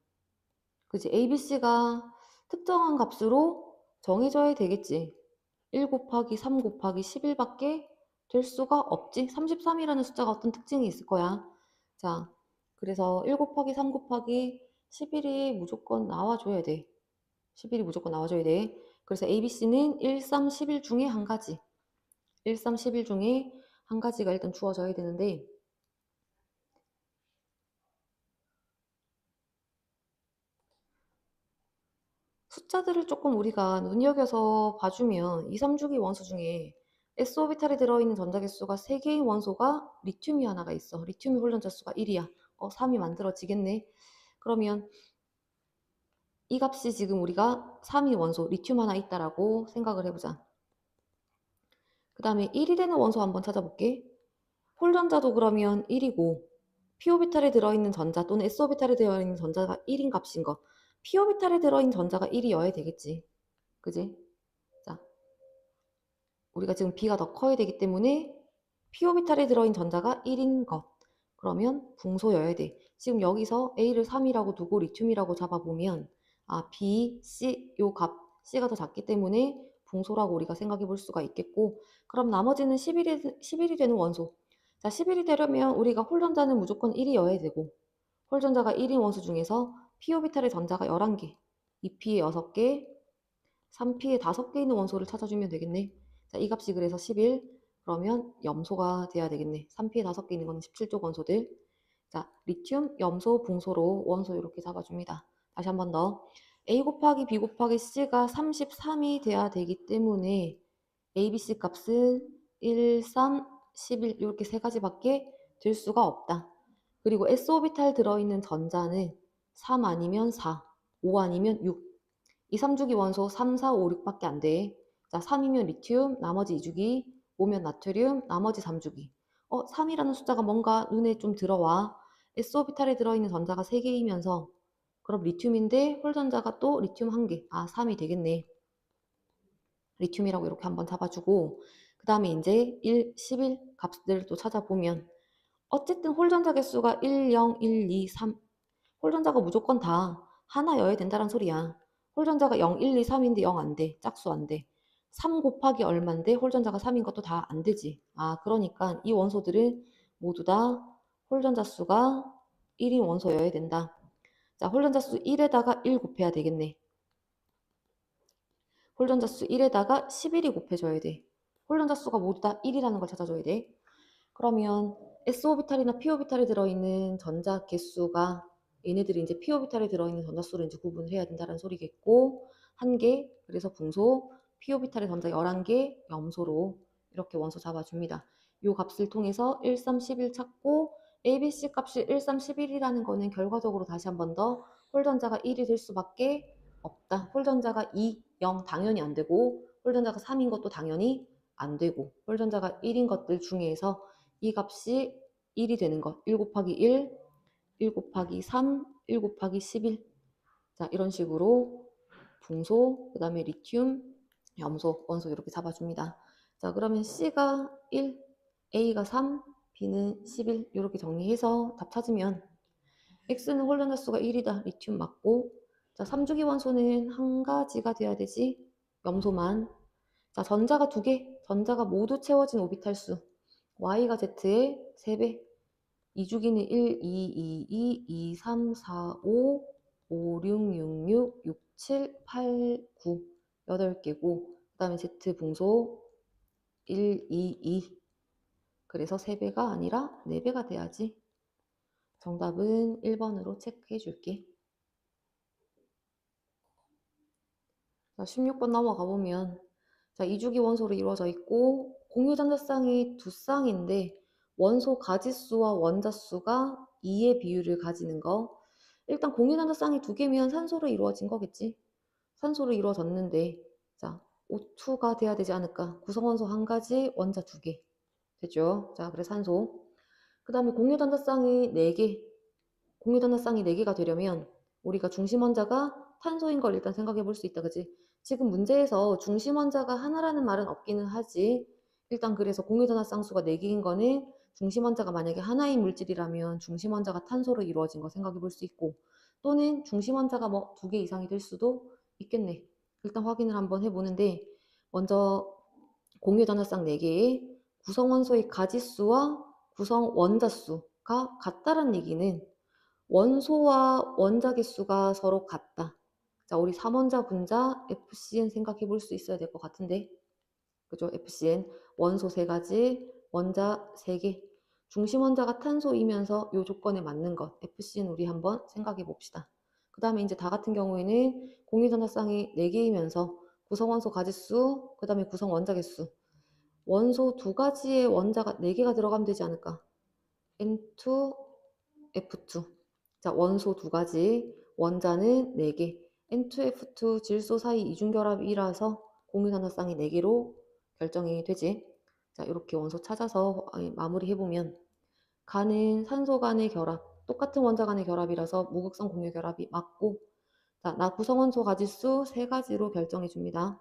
그치? ABC가 특정한 값으로 정해져야 되겠지. 1 곱하기 3 곱하기 11밖에 될 수가 없지. 33이라는 숫자가 어떤 특징이 있을 거야. 자, 그래서 1 곱하기 3 곱하기 11이 무조건 나와줘야 돼. 11이 무조건 나와줘야 돼. 그래서 ABC는 1, 3, 11 중에 한 가지. 1, 3, 11 중에 한 가지가 일단 주어져야 되는데 숫자들을 조금 우리가 눈여겨서 봐주면 2, 3주기 원소 중에 S오비탈에 들어있는 전자 개수가 3개의 원소가 리튬이 하나가 있어. 리튬이 홀전자 수가 1이야. 3이 만들어지겠네. 그러면 이 값이 지금 우리가 3이 원소, 리튬 하나 있다라고 생각을 해보자. 그 다음에 1이 되는 원소 한번 찾아볼게. 홀전자도 그러면 1이고 P오비탈에 들어있는 전자 또는 S오비탈에 들어있는 전자가 1인 값인 거. P오비탈에 들어있는 전자가 1이어야 되겠지. 그지? 자, 우리가 지금 B가 더 커야 되기 때문에 P오비탈에 들어있는 전자가 1인 것. 그러면 붕소여야 돼. 지금 여기서 A를 3이라고 두고 리튬이라고 잡아보면 B, C 요 값 C가 더 작기 때문에 붕소라고 우리가 생각해 볼 수가 있겠고 그럼 나머지는 11이 되는 원소 자, 10일이 되려면 우리가 홀전자는 무조건 1이어야 되고, 홀전자가 1인 원소 중에서 p오비탈의 전자가 11개, 2p에 6개, 3p에 5개 있는 원소를 찾아주면 되겠네. 자, 이 값이 그래서 11, 그러면 염소가 돼야 되겠네. 3p에 5개 있는 건 17쪽 원소들. 자, 리튬, 염소, 붕소로 원소 이렇게 잡아줍니다. 다시 한 번 더. A 곱하기 B 곱하기 C가 33이 돼야 되기 때문에 A, B, C 값은 1, 3, 11 이렇게 세 가지밖에 될 수가 없다. 그리고 s오비탈 들어있는 전자는 3 아니면 4, 5 아니면 6. 이 3주기 원소 3, 4, 5, 6밖에 안 돼. 자, 3이면 리튬, 나머지 2주기, 5면 나트륨, 나머지 3주기. 3이라는 숫자가 뭔가 눈에 좀 들어와. s오비탈에 들어있는 전자가 3개이면서 그럼 리튬인데 홀전자가 또 리튬 1개. 아, 3이 되겠네. 리튬이라고 이렇게 한번 잡아주고 그 다음에 이제 1, 11 값들을 또 찾아보면 어쨌든 홀전자 개수가 1, 0, 1, 2, 3 홀전자가 무조건 다 하나여야 된다는 소리야. 홀전자가 0, 1, 2, 3인데 0 안 돼. 짝수 안 돼. 3 곱하기 얼만데 홀전자가 3인 것도 다 안 되지. 아, 그러니까 이 원소들은 모두 다 홀전자 수가 1인 원소여야 된다. 자, 홀전자 수 1에다가 1 곱해야 되겠네. 홀전자 수 1에다가 11이 곱해줘야 돼. 홀전자 수가 모두 다 1이라는 걸 찾아줘야 돼. 그러면 s오비탈이나 p오비탈에 들어있는 전자 개수가 얘네들이 이제 p오비탈에 들어있는 전자 수를 이제 구분을 해야 된다는 소리겠고 1개, 그래서 붕소, p오비탈의 전자 11개, 염소로 이렇게 원소 잡아줍니다. 요 값을 통해서 1, 3, 11 찾고 ABC 값이 1, 3, 11이라는 거는 결과적으로 다시 한 번 더 홀전자가 1이 될 수밖에 없다. 홀전자가 2, 0 당연히 안 되고 홀전자가 3인 것도 당연히 안 되고 홀전자가 1인 것들 중에서 이 값이 1이 되는 것. 1 곱하기 1, 1 곱하기 3, 1 곱하기 11. 자, 이런 식으로 붕소, 그 다음에 리튬, 염소, 원소 이렇게 잡아줍니다. 자, 그러면 C가 1, A가 3, B는 11 이렇게 정리해서 답 찾으면 X는 홀전자 수가 1이다. 리튬 맞고 자, 3주기 원소는 한 가지가 돼야 되지. 염소만. 자, 전자가 2개. 전자가 모두 채워진 오비탈 수. Y가 Z의 3배. 2주기는 1, 2, 2, 2, 2, 3, 4, 5, 5, 6, 6, 6, 6, 7, 8, 9, 8개고 그 다음에 Z 분소 1, 2, 2 그래서 3배가 아니라 4배가 돼야지. 정답은 1번으로 체크해 줄게. 자, 16번 넘어가 보면 자, 2주기 원소로 이루어져 있고 공유 전자쌍이 두 쌍인데 원소 가지수와 원자수가 2의 비율을 가지는 거. 일단 공유 전자쌍이 2개면 산소로 이루어진 거겠지. 산소로 이루어졌는데 자, O2가 돼야 되지 않을까? 구성원소 한 가지, 원자 2개. 됐죠? 자, 그래 산소. 그 다음에 공유 전자쌍이 4개. 공유 전자쌍이 4개가 되려면 우리가 중심 원자가 탄소인 걸 일단 생각해 볼 수 있다. 그지? 지금 문제에서 중심 원자가 하나라는 말은 없기는 하지. 일단 그래서 공유 전자쌍수가 4개인 거는 중심 원자가 만약에 하나인 물질이라면 중심 원자가 탄소로 이루어진 거 생각해 볼 수 있고 또는 중심 원자가 뭐 2개 이상이 될 수도 있겠네. 일단 확인을 한번 해보는데 먼저 공유 전자쌍 4개의 구성 원소의 가지수와 구성 원자 수가 같다는 얘기는 원소와 원자 개수가 서로 같다. 자, 우리 3원자 분자 FCN 생각해 볼 수 있어야 될 것 같은데. 그죠? FCN. 원소 3가지, 원자 3개. 중심 원자가 탄소이면서 이 조건에 맞는 것. FCN 우리 한번 생각해 봅시다. 그 다음에 이제 다 같은 경우에는 공유전자쌍이 4개이면서 구성원소 가지수, 그 다음에 구성 원자 개수. 원소 2가지의 원자가 4개가 들어가면 되지 않을까? N2, F2. 자, 원소 2가지, 원자는 4개. N2F2 질소 사이 이중결합이라서 공유전자쌍이 4개로 결정이 되지. 자, 이렇게 원소 찾아서 마무리해보면 간은 산소 간의 결합, 똑같은 원자 간의 결합이라서 무극성 공유 결합이 맞고 자, 나 구성원소 가지수 3가지로 결정해줍니다.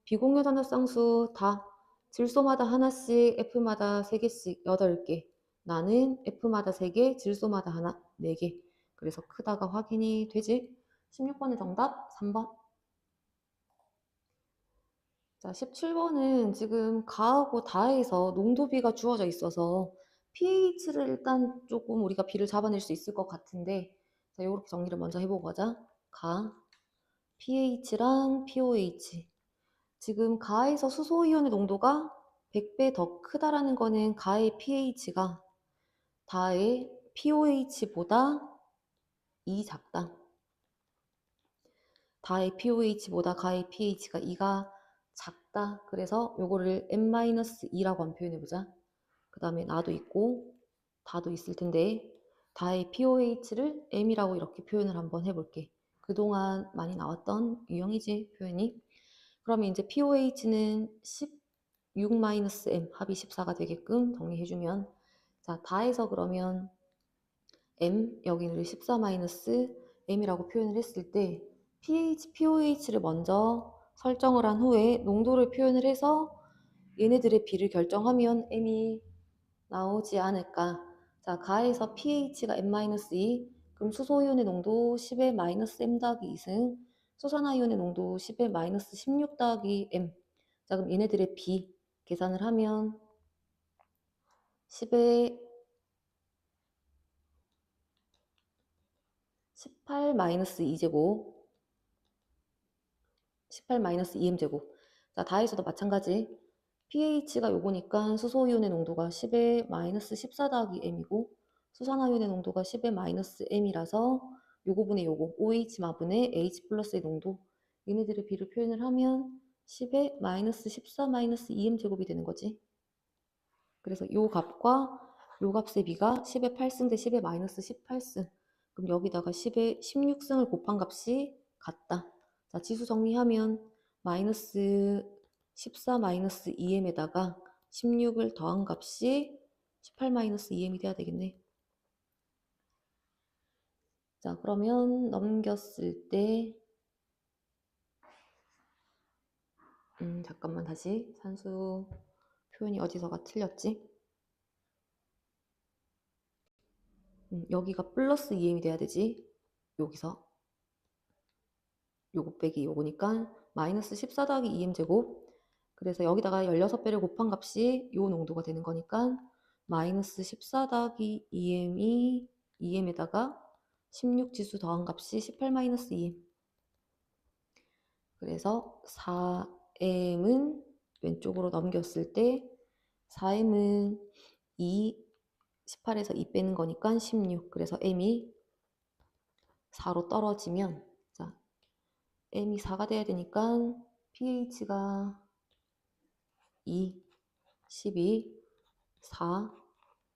비공유 전자쌍수 다 질소마다 하나씩, F마다 3개씩 8개. 나는 F마다 3개, 질소마다 하나 4개. 그래서 크다가 확인이 되지. 16번의 정답 3번. 자, 17번은 지금 가하고 다에서 농도비가 주어져 있어서 pH를 일단 조금 우리가 B를 잡아낼 수 있을 것 같은데, 자, 요렇게 정리를 먼저 해보고 가자. 가, pH랑 pOH. 지금 가에서 수소이온의 농도가 100배 더 크다라는 거는 가의 pH가 다의 pOH보다 2 작다. 다의 pOH보다 가의 pH가 2가 작다. 그래서 요거를 n-2라고 한번 표현해보자. 그 다음에 나도 있고 다도 있을 텐데 다의 pOH를 m이라고 이렇게 표현을 한번 해볼게. 그동안 많이 나왔던 유형이지 표현이. 그러면 이제 pOH는 16-m 합이 14가 되게끔 정리해주면, 자, 다해서 그러면 m 여기를 14-m이라고 표현을 했을 때 pH, pOH를 먼저 설정을 한 후에 농도를 표현을 해서 얘네들의 비를 결정하면 m이 나오지 않을까. 자, 가에서 pH가 n-2, 그럼 수소이온의 농도 10의 -m 더하기 2승, 수산화이온의 농도 10의 -16 더하기 m. 자, 그럼 얘네들의 비 계산을 하면 10의 18-2제곱, 18-2m제곱. 자, 다에서도 마찬가지. pH가 요거니까 수소이온의 농도가 10의 -14 더하기 m이고, 수산화이온의 농도가 10의 -m이라서 요거분의 요거, OH 마분의 H 플러스의 농도, 얘네들의 비를 표현을 하면 10의 -14 -2m제곱이 되는 거지. 그래서 요 값과 요 값의 비가 10의 8승 대 10의 -18승. 그럼 여기다가 10의 16승을 곱한 값이 같다. 자, 지수 정리하면 마이너스 14 2m에다가 16을 더한 값이 18 2m이 돼야 되겠네. 자, 그러면 넘겼을 때 잠깐만 다시 산수 표현이 어디서가 틀렸지? 여기가 플러스 2m이 돼야 되지. 여기서 요거 빼기 요거니까 마이너스 14 더하기 2m제곱. 그래서 여기다가 16배를 곱한 값이 요 농도가 되는 거니까 마이너스 14 더하기 2m이 2m에다가 16 지수 더한 값이 18 마이너스 2m. 그래서 4m은 왼쪽으로 넘겼을 때 4m은 2, 18에서 2 빼는 거니까 16. 그래서 m이 4로 떨어지면, 자, m이 4가 돼야 되니까 pH가 2, 12, 4,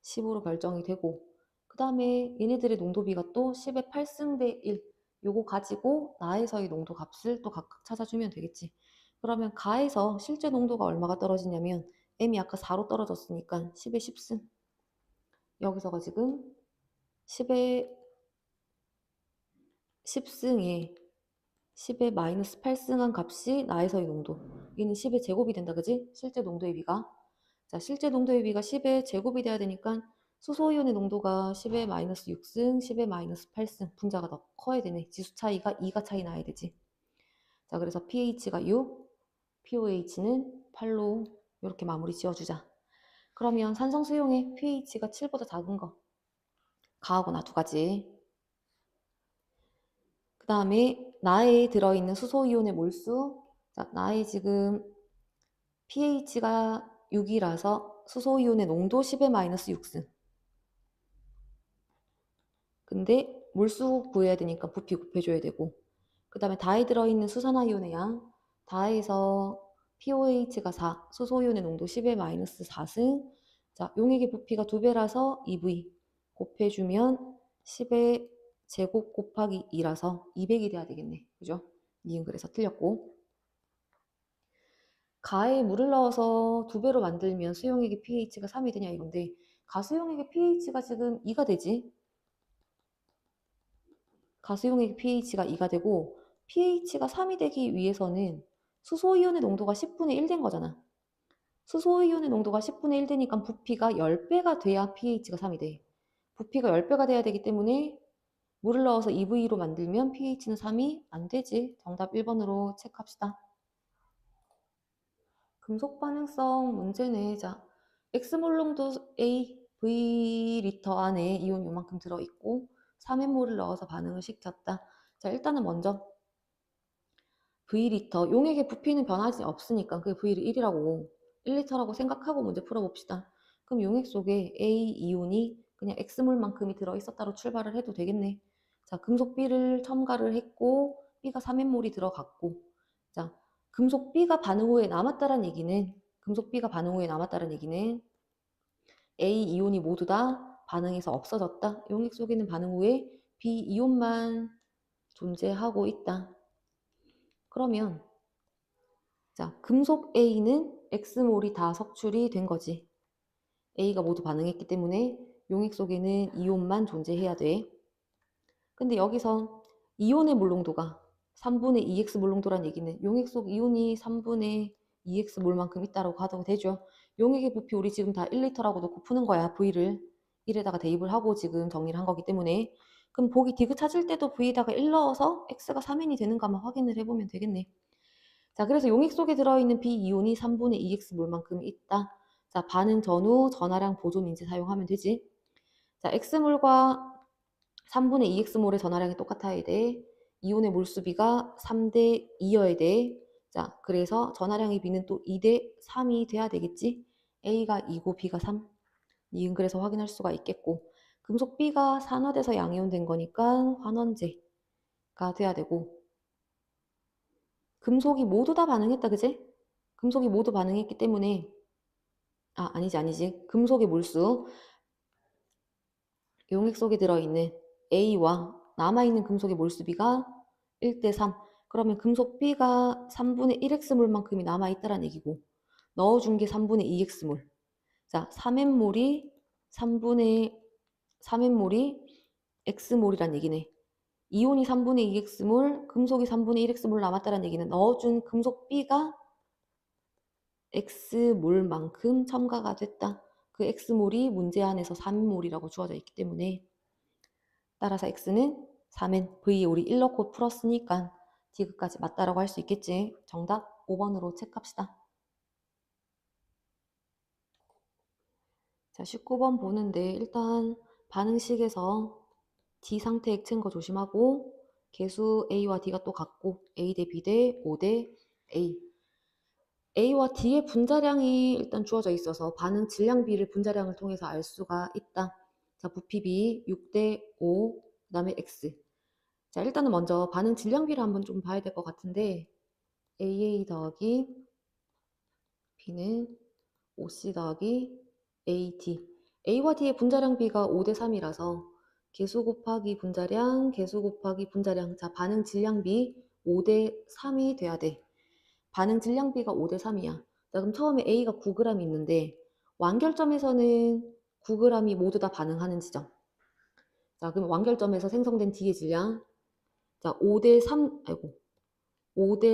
10으로 결정이 되고, 그 다음에 얘네들의 농도비가 또 10의 8승 대 1, 요거 가지고 나에서의 농도 값을 또 각각 찾아주면 되겠지. 그러면 가에서 실제 농도가 얼마가 떨어지냐면 m이 아까 4로 떨어졌으니까 10의 10승, 여기서가 지금 10의 10승에 10의 마이너스 8승한 값이 나에서의 농도. 얘는 10의 제곱이 된다, 그지? 실제 농도의 비가. 자, 실제 농도의 비가 10의 제곱이 돼야 되니까 수소이온의 농도가 10의 마이너스 6승, 10의 마이너스 8승. 분자가 더 커야 되네. 지수 차이가 2가 차이 나야 되지. 자, 그래서 pH가 6, pOH는 8로 이렇게 마무리 지어주자. 그러면 산성수용의 pH가 7보다 작은 거. 가하고 나 두 가지. 그 다음에 나에 들어있는 수소이온의 몰수. 자, 나에 지금 pH가 6이라서 수소이온의 농도 10의 마이너스 6승. 근데 몰수 구해야 되니까 부피 곱해줘야 되고, 그 다음에 다에 들어있는 수산화이온의 양, 다에서 pOH가 4, 수소이온의 농도 10의 마이너스 4승. 자, 용액의 부피가 2배라서 2V 곱해주면 10의 제곱 곱하기 2라서 200이 돼야 되겠네. 그죠? 니은 그래서 틀렸고. 가에 물을 넣어서 2배로 만들면 수용액의 pH가 3이 되냐 이건데, 가수용액의 pH가 지금 2가 되지. 가수용액의 pH가 2가 되고, pH가 3이 되기 위해서는 수소이온의 농도가 10분의 1 된 거잖아. 수소이온의 농도가 10분의 1 되니까 부피가 10배가 돼야 pH가 3이 돼. 부피가 10배가 돼야 되기 때문에 물을 넣어서 2V로 만들면 pH는 3이 안 되지. 정답 1번으로 체크합시다. 금속 반응성 문제네. 자, X몰 농도 A, V리터 안에 이온 요만큼 들어있고 3N몰을 넣어서 반응을 시켰다. 자, 일단은 먼저 V리터, 용액의 부피는 변하지 없으니까 그게 V를 1이라고 1리터라고 생각하고 문제 풀어봅시다. 그럼 용액 속에 A 이온이 그냥 X몰만큼이 들어있었다로 출발을 해도 되겠네. 자, 금속 B를 첨가를 했고 B가 3N몰이 들어갔고, 자, 금속 B가 반응 후에 남았다는 얘기는 A 이온이 모두 다 반응해서 없어졌다. 용액 속에는 반응 후에 B 이온만 존재하고 있다. 그러면 자, 금속 A는 X몰이 다 석출이 된 거지. A가 모두 반응했기 때문에 용액 속에는 이온만 존재해야 돼. 근데 여기서 이온의 몰농도가 3분의 2x 몰농도란 얘기는 용액 속 이온이 3분의 2x 몰만큼 있다고 가도 되죠. 용액의 부피 우리 지금 다 1리터라고 놓고 푸는 거야. V를 1에다가 대입을 하고 지금 정리를 한 거기 때문에. 그럼 보기 디귿 찾을 때도 V에다가 1 넣어서 X가 3N이 되는가만 확인을 해보면 되겠네. 자, 그래서 용액 속에 들어있는 B이온이 3분의 2X몰만큼 있다. 자, 반응 전후 전하량 보존 인지 사용하면 되지. 자, X몰과 3분의 2X몰의 전하량이 똑같아야 돼. 이온의 몰수비가 3대 2여야 돼. 자, 그래서 전하량의 B는 또 2대 3이 돼야 되겠지. A가 2고 B가 3. 이은 그래서 확인할 수가 있겠고, 금속 B가 산화돼서 양이온 된 거니까 환원제가 돼야 되고, 금속이 모두 다 반응했다, 그지? 금속이 모두 반응했기 때문에 아니지. 금속의 몰수, 용액 속에 들어있는 A와 남아있는 금속의 몰수비가 1대 3. 그러면 금속 B가 3분의 1X몰만큼이 남아있다는 얘기고, 넣어준 게 3분의 2X몰. 자, 3N몰이 X몰이란 얘기네. 이온이 3분의 2X몰, 금속이 3분의 1X몰 남았다는 얘기는 넣어준 금속 B가 X몰만큼 첨가가 됐다. 그 X몰이 문제 안에서 3몰이라고 주어져 있기 때문에 따라서 X는 3N, V에 우리 1 넣고 풀었으니까 디귿까지 맞다라고 할 수 있겠지. 정답 5번으로 체크합시다. 자, 19번 보는데 일단 반응식에서 D 상태 액체인 거 조심하고 개수 A와 D가 또 같고 A 대 B 대 O 대 A. A와 D의 분자량이 일단 주어져 있어서 반응 질량 B를 분자량을 통해서 알 수가 있다. 자, 부피 B 6대 5, 그 다음에 X. 자, 일단은 먼저 반응 질량 B를 한번 좀 봐야 될 것 같은데 AA 더하기 B는 OC 더하기 AD. A와 D의 분자량 B가 5대 3이라서 개수 곱하기 분자량, 자, 반응 질량 B 5대 3이 돼야 돼. 반응 질량 B가 5대 3이야. 자, 그럼 처음에 A가 9g 있는데 완결점에서는 9g이 모두 다 반응하는 지점. 자, 그럼 완결점에서 생성된 D의 질량. 자, 5대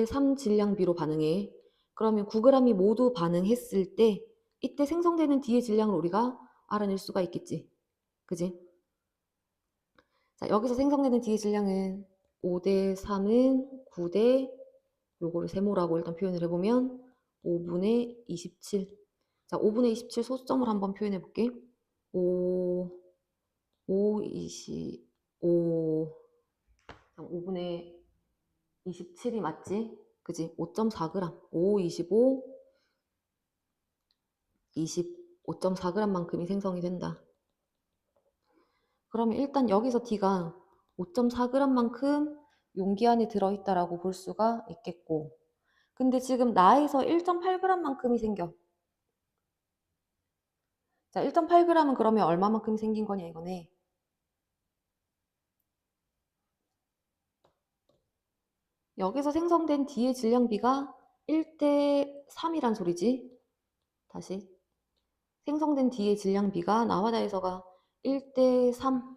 3 질량 B로 반응해. 그러면 9g이 모두 반응했을 때 이때 생성되는 D의 질량을 우리가 알아낼 수가 있겠지. 그지? 자, 여기서 생성되는 D의 질량은 5대 3은 9대 요거를 세모라고 일단 표현을 해보면 5분의 27. 자, 5분의 27 소수점을 한번 표현해 볼게. 5, 25. 5분의 27이 맞지? 그지? 5.4g. 5, 25, 5.4g만큼이 생성이 된다. 그러면 일단 여기서 D가 5.4g만큼 용기 안에 들어있다라고 볼 수가 있겠고, 근데 지금 나에서 1.8g만큼이 생겨. 자, 1.8g은 그러면 얼마만큼 생긴 거냐 이거네. 여기서 생성된 D의 질량비가 1대 3이란 소리지. 다시. 생성된 D의 질량비가 나와 다에서가 1대 3.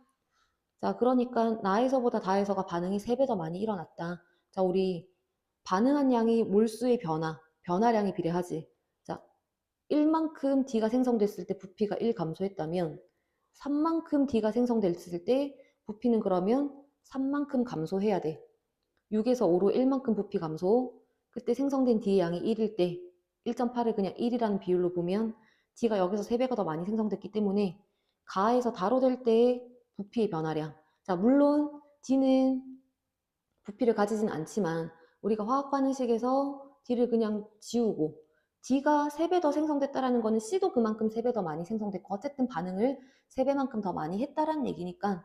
자, 그러니까 나에서보다 다에서가 반응이 3배 더 많이 일어났다. 자, 우리 반응한 양이 몰수의 변화량이 비례하지. 자, 1만큼 D가 생성됐을 때 부피가 1 감소했다면 3만큼 D가 생성됐을 때 부피는 그러면 3만큼 감소해야 돼. 6에서 5로 1만큼 부피 감소. 그때 생성된 D의 양이 1일 때 1.8을 그냥 1이라는 비율로 보면 D가 여기서 3배가 더 많이 생성됐기 때문에 가에서 다로 될 때의 부피의 변화량. 자, 물론 D는 부피를 가지진 않지만 우리가 화학 반응식에서 D를 그냥 지우고 D가 3배 더 생성됐다라는 거는 C도 그만큼 3배 더 많이 생성됐고 어쨌든 반응을 3배만큼 더 많이 했다라는 얘기니까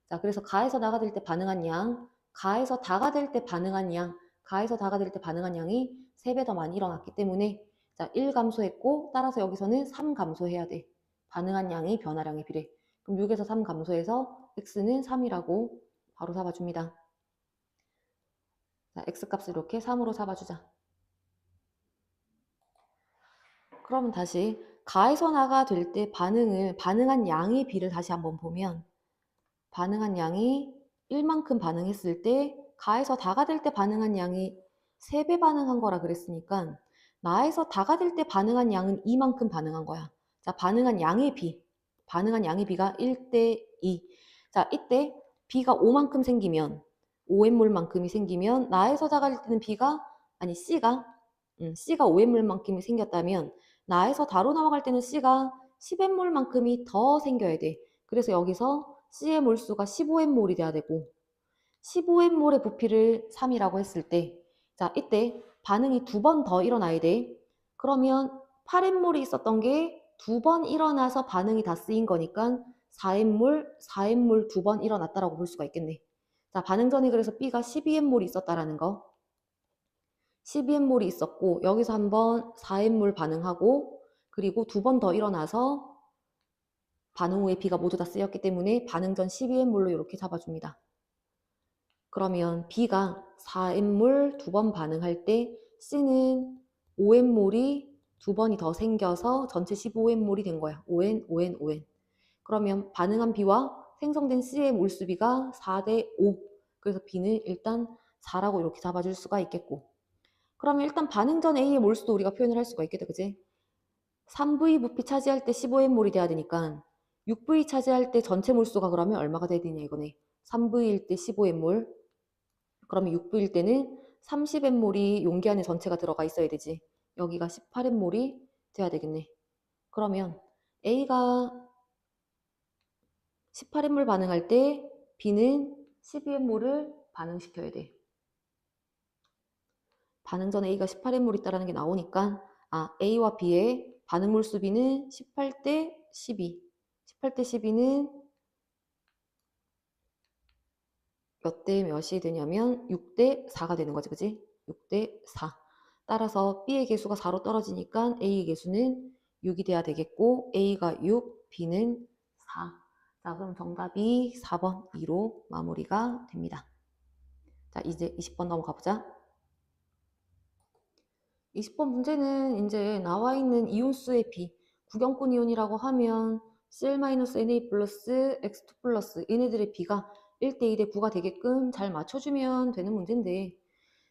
자, 그래서 가에서 나가 될 때 반응한 양, 가에서 다가 될 때 반응한 양, 가에서 다가 될 때 반응한 양이 3배 더 많이 일어났기 때문에 자, 1 감소했고 따라서 여기서는 3 감소해야 돼. 반응한 양이 변화량에 비례. 그럼 6에서 3 감소해서 x는 3이라고 바로 잡아줍니다. 자, x값을 이렇게 3으로 잡아주자. 그러면 다시 가에서 나가 될 때 반응한 양의 비를 다시 한번 보면 반응한 양이 1만큼 반응했을 때 가에서 다가 될 때 반응한 양이 3배 반응한 거라 그랬으니까 나에서 다가 될 때 반응한 양은 2만큼 반응한 거야. 자, 반응한 양의 비가 1대 2. 자, 이때 B가 5만큼 생기면 5N몰만큼이 생기면 나에서 다가 될 때는 C가 5N몰만큼이 생겼다면 나에서 다로 넘어갈 때는 C가 10N몰만큼이 더 생겨야 돼. 그래서 여기서 C의 몰수가 15N몰이 돼야 되고 15N몰의 부피를 3이라고 했을 때 자, 이때 반응이 2번 더 일어나야 돼. 그러면 8N몰이 있었던 게 2번 일어나서 반응이 다 쓰인 거니까 4N몰 2번 일어났다라고 볼 수가 있겠네. 자, 반응 전에 그래서 B가 12N몰이 있었다라는 거. 12N몰이 있었고 여기서 한번 4N몰 반응하고 그리고 2번 더 일어나서 반응 후에 B가 모두 다 쓰였기 때문에 반응 전 12N몰로 이렇게 잡아줍니다. 그러면 B가 4N몰 2번 반응할 때 C는 5N몰이 2번이 더 생겨서 전체 15N몰이 된 거야. 5N, 5N, 5N. 그러면 반응한 B와 생성된 C의 몰수비가 4대 5. 그래서 B는 일단 4라고 이렇게 잡아줄 수가 있겠고. 그러면 일단 반응 전 A의 몰수도 우리가 표현을 할 수가 있겠다. 그지? 3V 부피 차지할 때 15N몰이 돼야 되니까 6V 차지할 때 전체 몰수가 그러면 얼마가 돼야 되냐 이거네. 3V일 때 15N몰. 그러면 6V일 때는 30N몰이 용기 안에 전체가 들어가 있어야 되지. 여기가 18N몰이 돼야 되겠네. 그러면 A가 18N몰 반응할 때 B는 12N몰을 반응시켜야 돼. 반응 전에 A가 18N몰 있다는 게 나오니까 A와 B의 반응 몰수 B는 18대 12. 18대 12는 몇 대 몇이 되냐면 6대 4가 되는 거지. 그지? 6대 4. 따라서 B의 개수가 4로 떨어지니까 A의 개수는 6이 돼야 되겠고 A가 6, B는 4. 자, 그럼 정답이 4번 2로 마무리가 됩니다. 자, 이제 20번 넘어가 보자. 20번 문제는 이제 나와 있는 이온수의 비, 구경꾼 이온이라고 하면 Cl-Na 플러스 X2 플러스 얘네들의 비가 1대 2대 9가 되게끔 잘 맞춰주면 되는 문제인데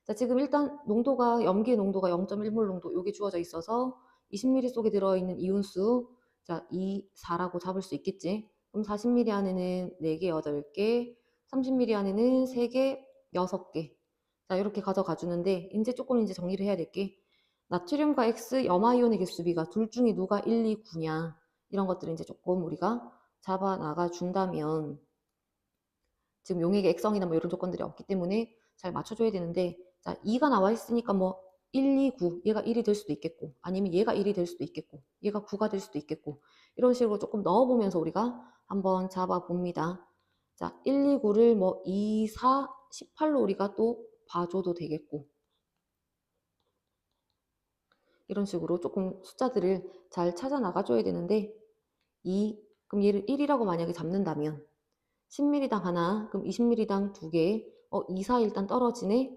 자, 지금 일단 염기의 농도가 0.1몰 농도 요게 주어져 있어서 20ml 속에 들어있는 이온수 자, 2, 4라고 잡을 수 있겠지. 그럼 40ml 안에는 4개, 8개, 30ml 안에는 3개, 6개. 자, 이렇게 가져가 주는데 이제 조금 이제 정리를 해야 될 게 나트륨과 X 염화이온의 개수비가 둘 중에 누가 1, 2, 9냐 이런 것들을 이제 조금 우리가 잡아 나가 준다면 지금 용액의 액성이나 뭐 이런 조건들이 없기 때문에 잘 맞춰줘야 되는데 자 2가 나와 있으니까 뭐 1, 2, 9 얘가 1이 될 수도 있겠고 아니면 얘가 1이 될 수도 있겠고 얘가 9가 될 수도 있겠고 이런 식으로 조금 넣어보면서 우리가 한번 잡아봅니다. 자 1, 2, 9를 뭐 2, 4, 18로 우리가 또 봐줘도 되겠고 이런 식으로 조금 숫자들을 잘 찾아 나가줘야 되는데 그럼 얘를 1이라고 만약에 잡는다면 10ml당 하나, 그럼 20ml당 2개, 2, 4 일단 떨어지네.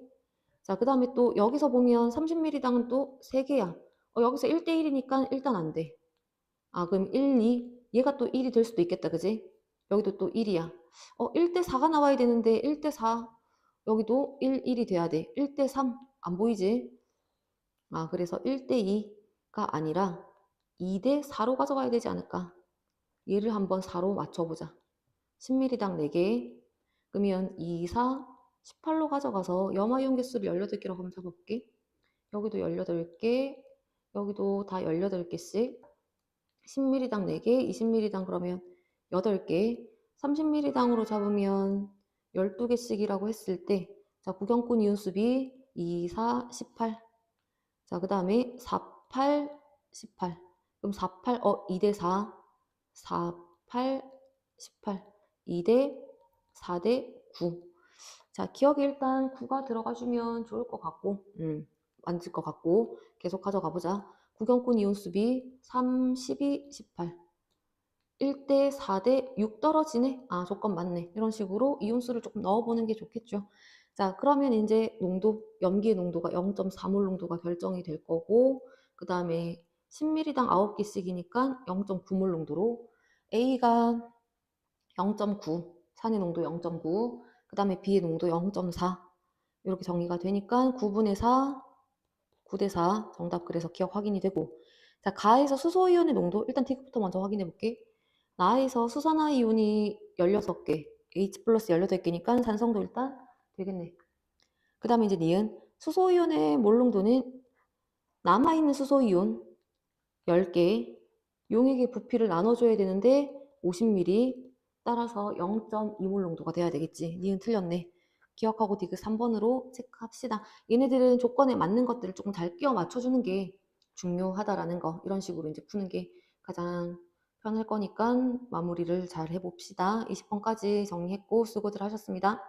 자, 그 다음에 또 여기서 보면 30ml당은 또 3개야. 여기서 1대1이니까 일단 안 돼. 그럼 1, 2, 얘가 또 1이 될 수도 있겠다, 그지? 여기도 또 1이야. 1대4가 나와야 되는데 1대4, 여기도 1, 1이 돼야 돼. 1대3, 안 보이지? 그래서 1대2가 아니라 2대4로 가져가야 되지 않을까? 얘를 한번 4로 맞춰보자. 10ml당 4개, 그러면 2, 4, 18로 가져가서 염화이온 개수를 18개로 한번 잡아볼게. 여기도 18개, 여기도 다 18개씩. 10ml당 4개, 20ml당 그러면 8개, 30ml당으로 잡으면 12개씩이라고 했을 때, 자, 구경꾼 이온수비 2, 4, 18. 자, 그 다음에 4, 8, 18. 그럼 4, 8, 2대 4, 4, 8, 18. 2대 4대 9. 자, 기억에 일단 9가 들어가주면 좋을 것 같고, 맞을 것 같고, 계속 가져가 보자. 구경꾼 이온수비 3, 12, 18. 1대 4대 6 떨어지네. 아, 조건 맞네. 이런 식으로 이온수를 조금 넣어보는 게 좋겠죠. 자, 그러면 이제 농도, 염기의 농도가 0.4몰 농도가 결정이 될 거고, 그 다음에 10ml당 9개씩이니까 0.9몰 농도로 A가 0.9, 산의 농도 0.9, 그 다음에 B의 농도 0.4 이렇게 정리가 되니까 9분의 4, 9대 4 정답. 그래서 기억 확인이 되고, 자, 가에서 수소이온의 농도 일단 T부터 먼저 확인해 볼게. 나에서 수산화이온이 16개, H 플러스 18개니까 산성도 일단 되겠네. 그 다음에 이제 니은 수소이온의 몰 농도는 남아있는 수소이온 10개, 용액의 부피를 나눠줘야 되는데 50ml, 따라서 0.2몰 농도가 돼야 되겠지. 니은 틀렸네. 기억하고 디귿 3번으로 체크합시다. 얘네들은 조건에 맞는 것들을 조금 잘 끼워 맞춰주는 게 중요하다라는 거, 이런 식으로 이제 푸는 게 가장 편할 거니까 마무리를 잘 해봅시다. 20번까지 정리했고 수고들 하셨습니다.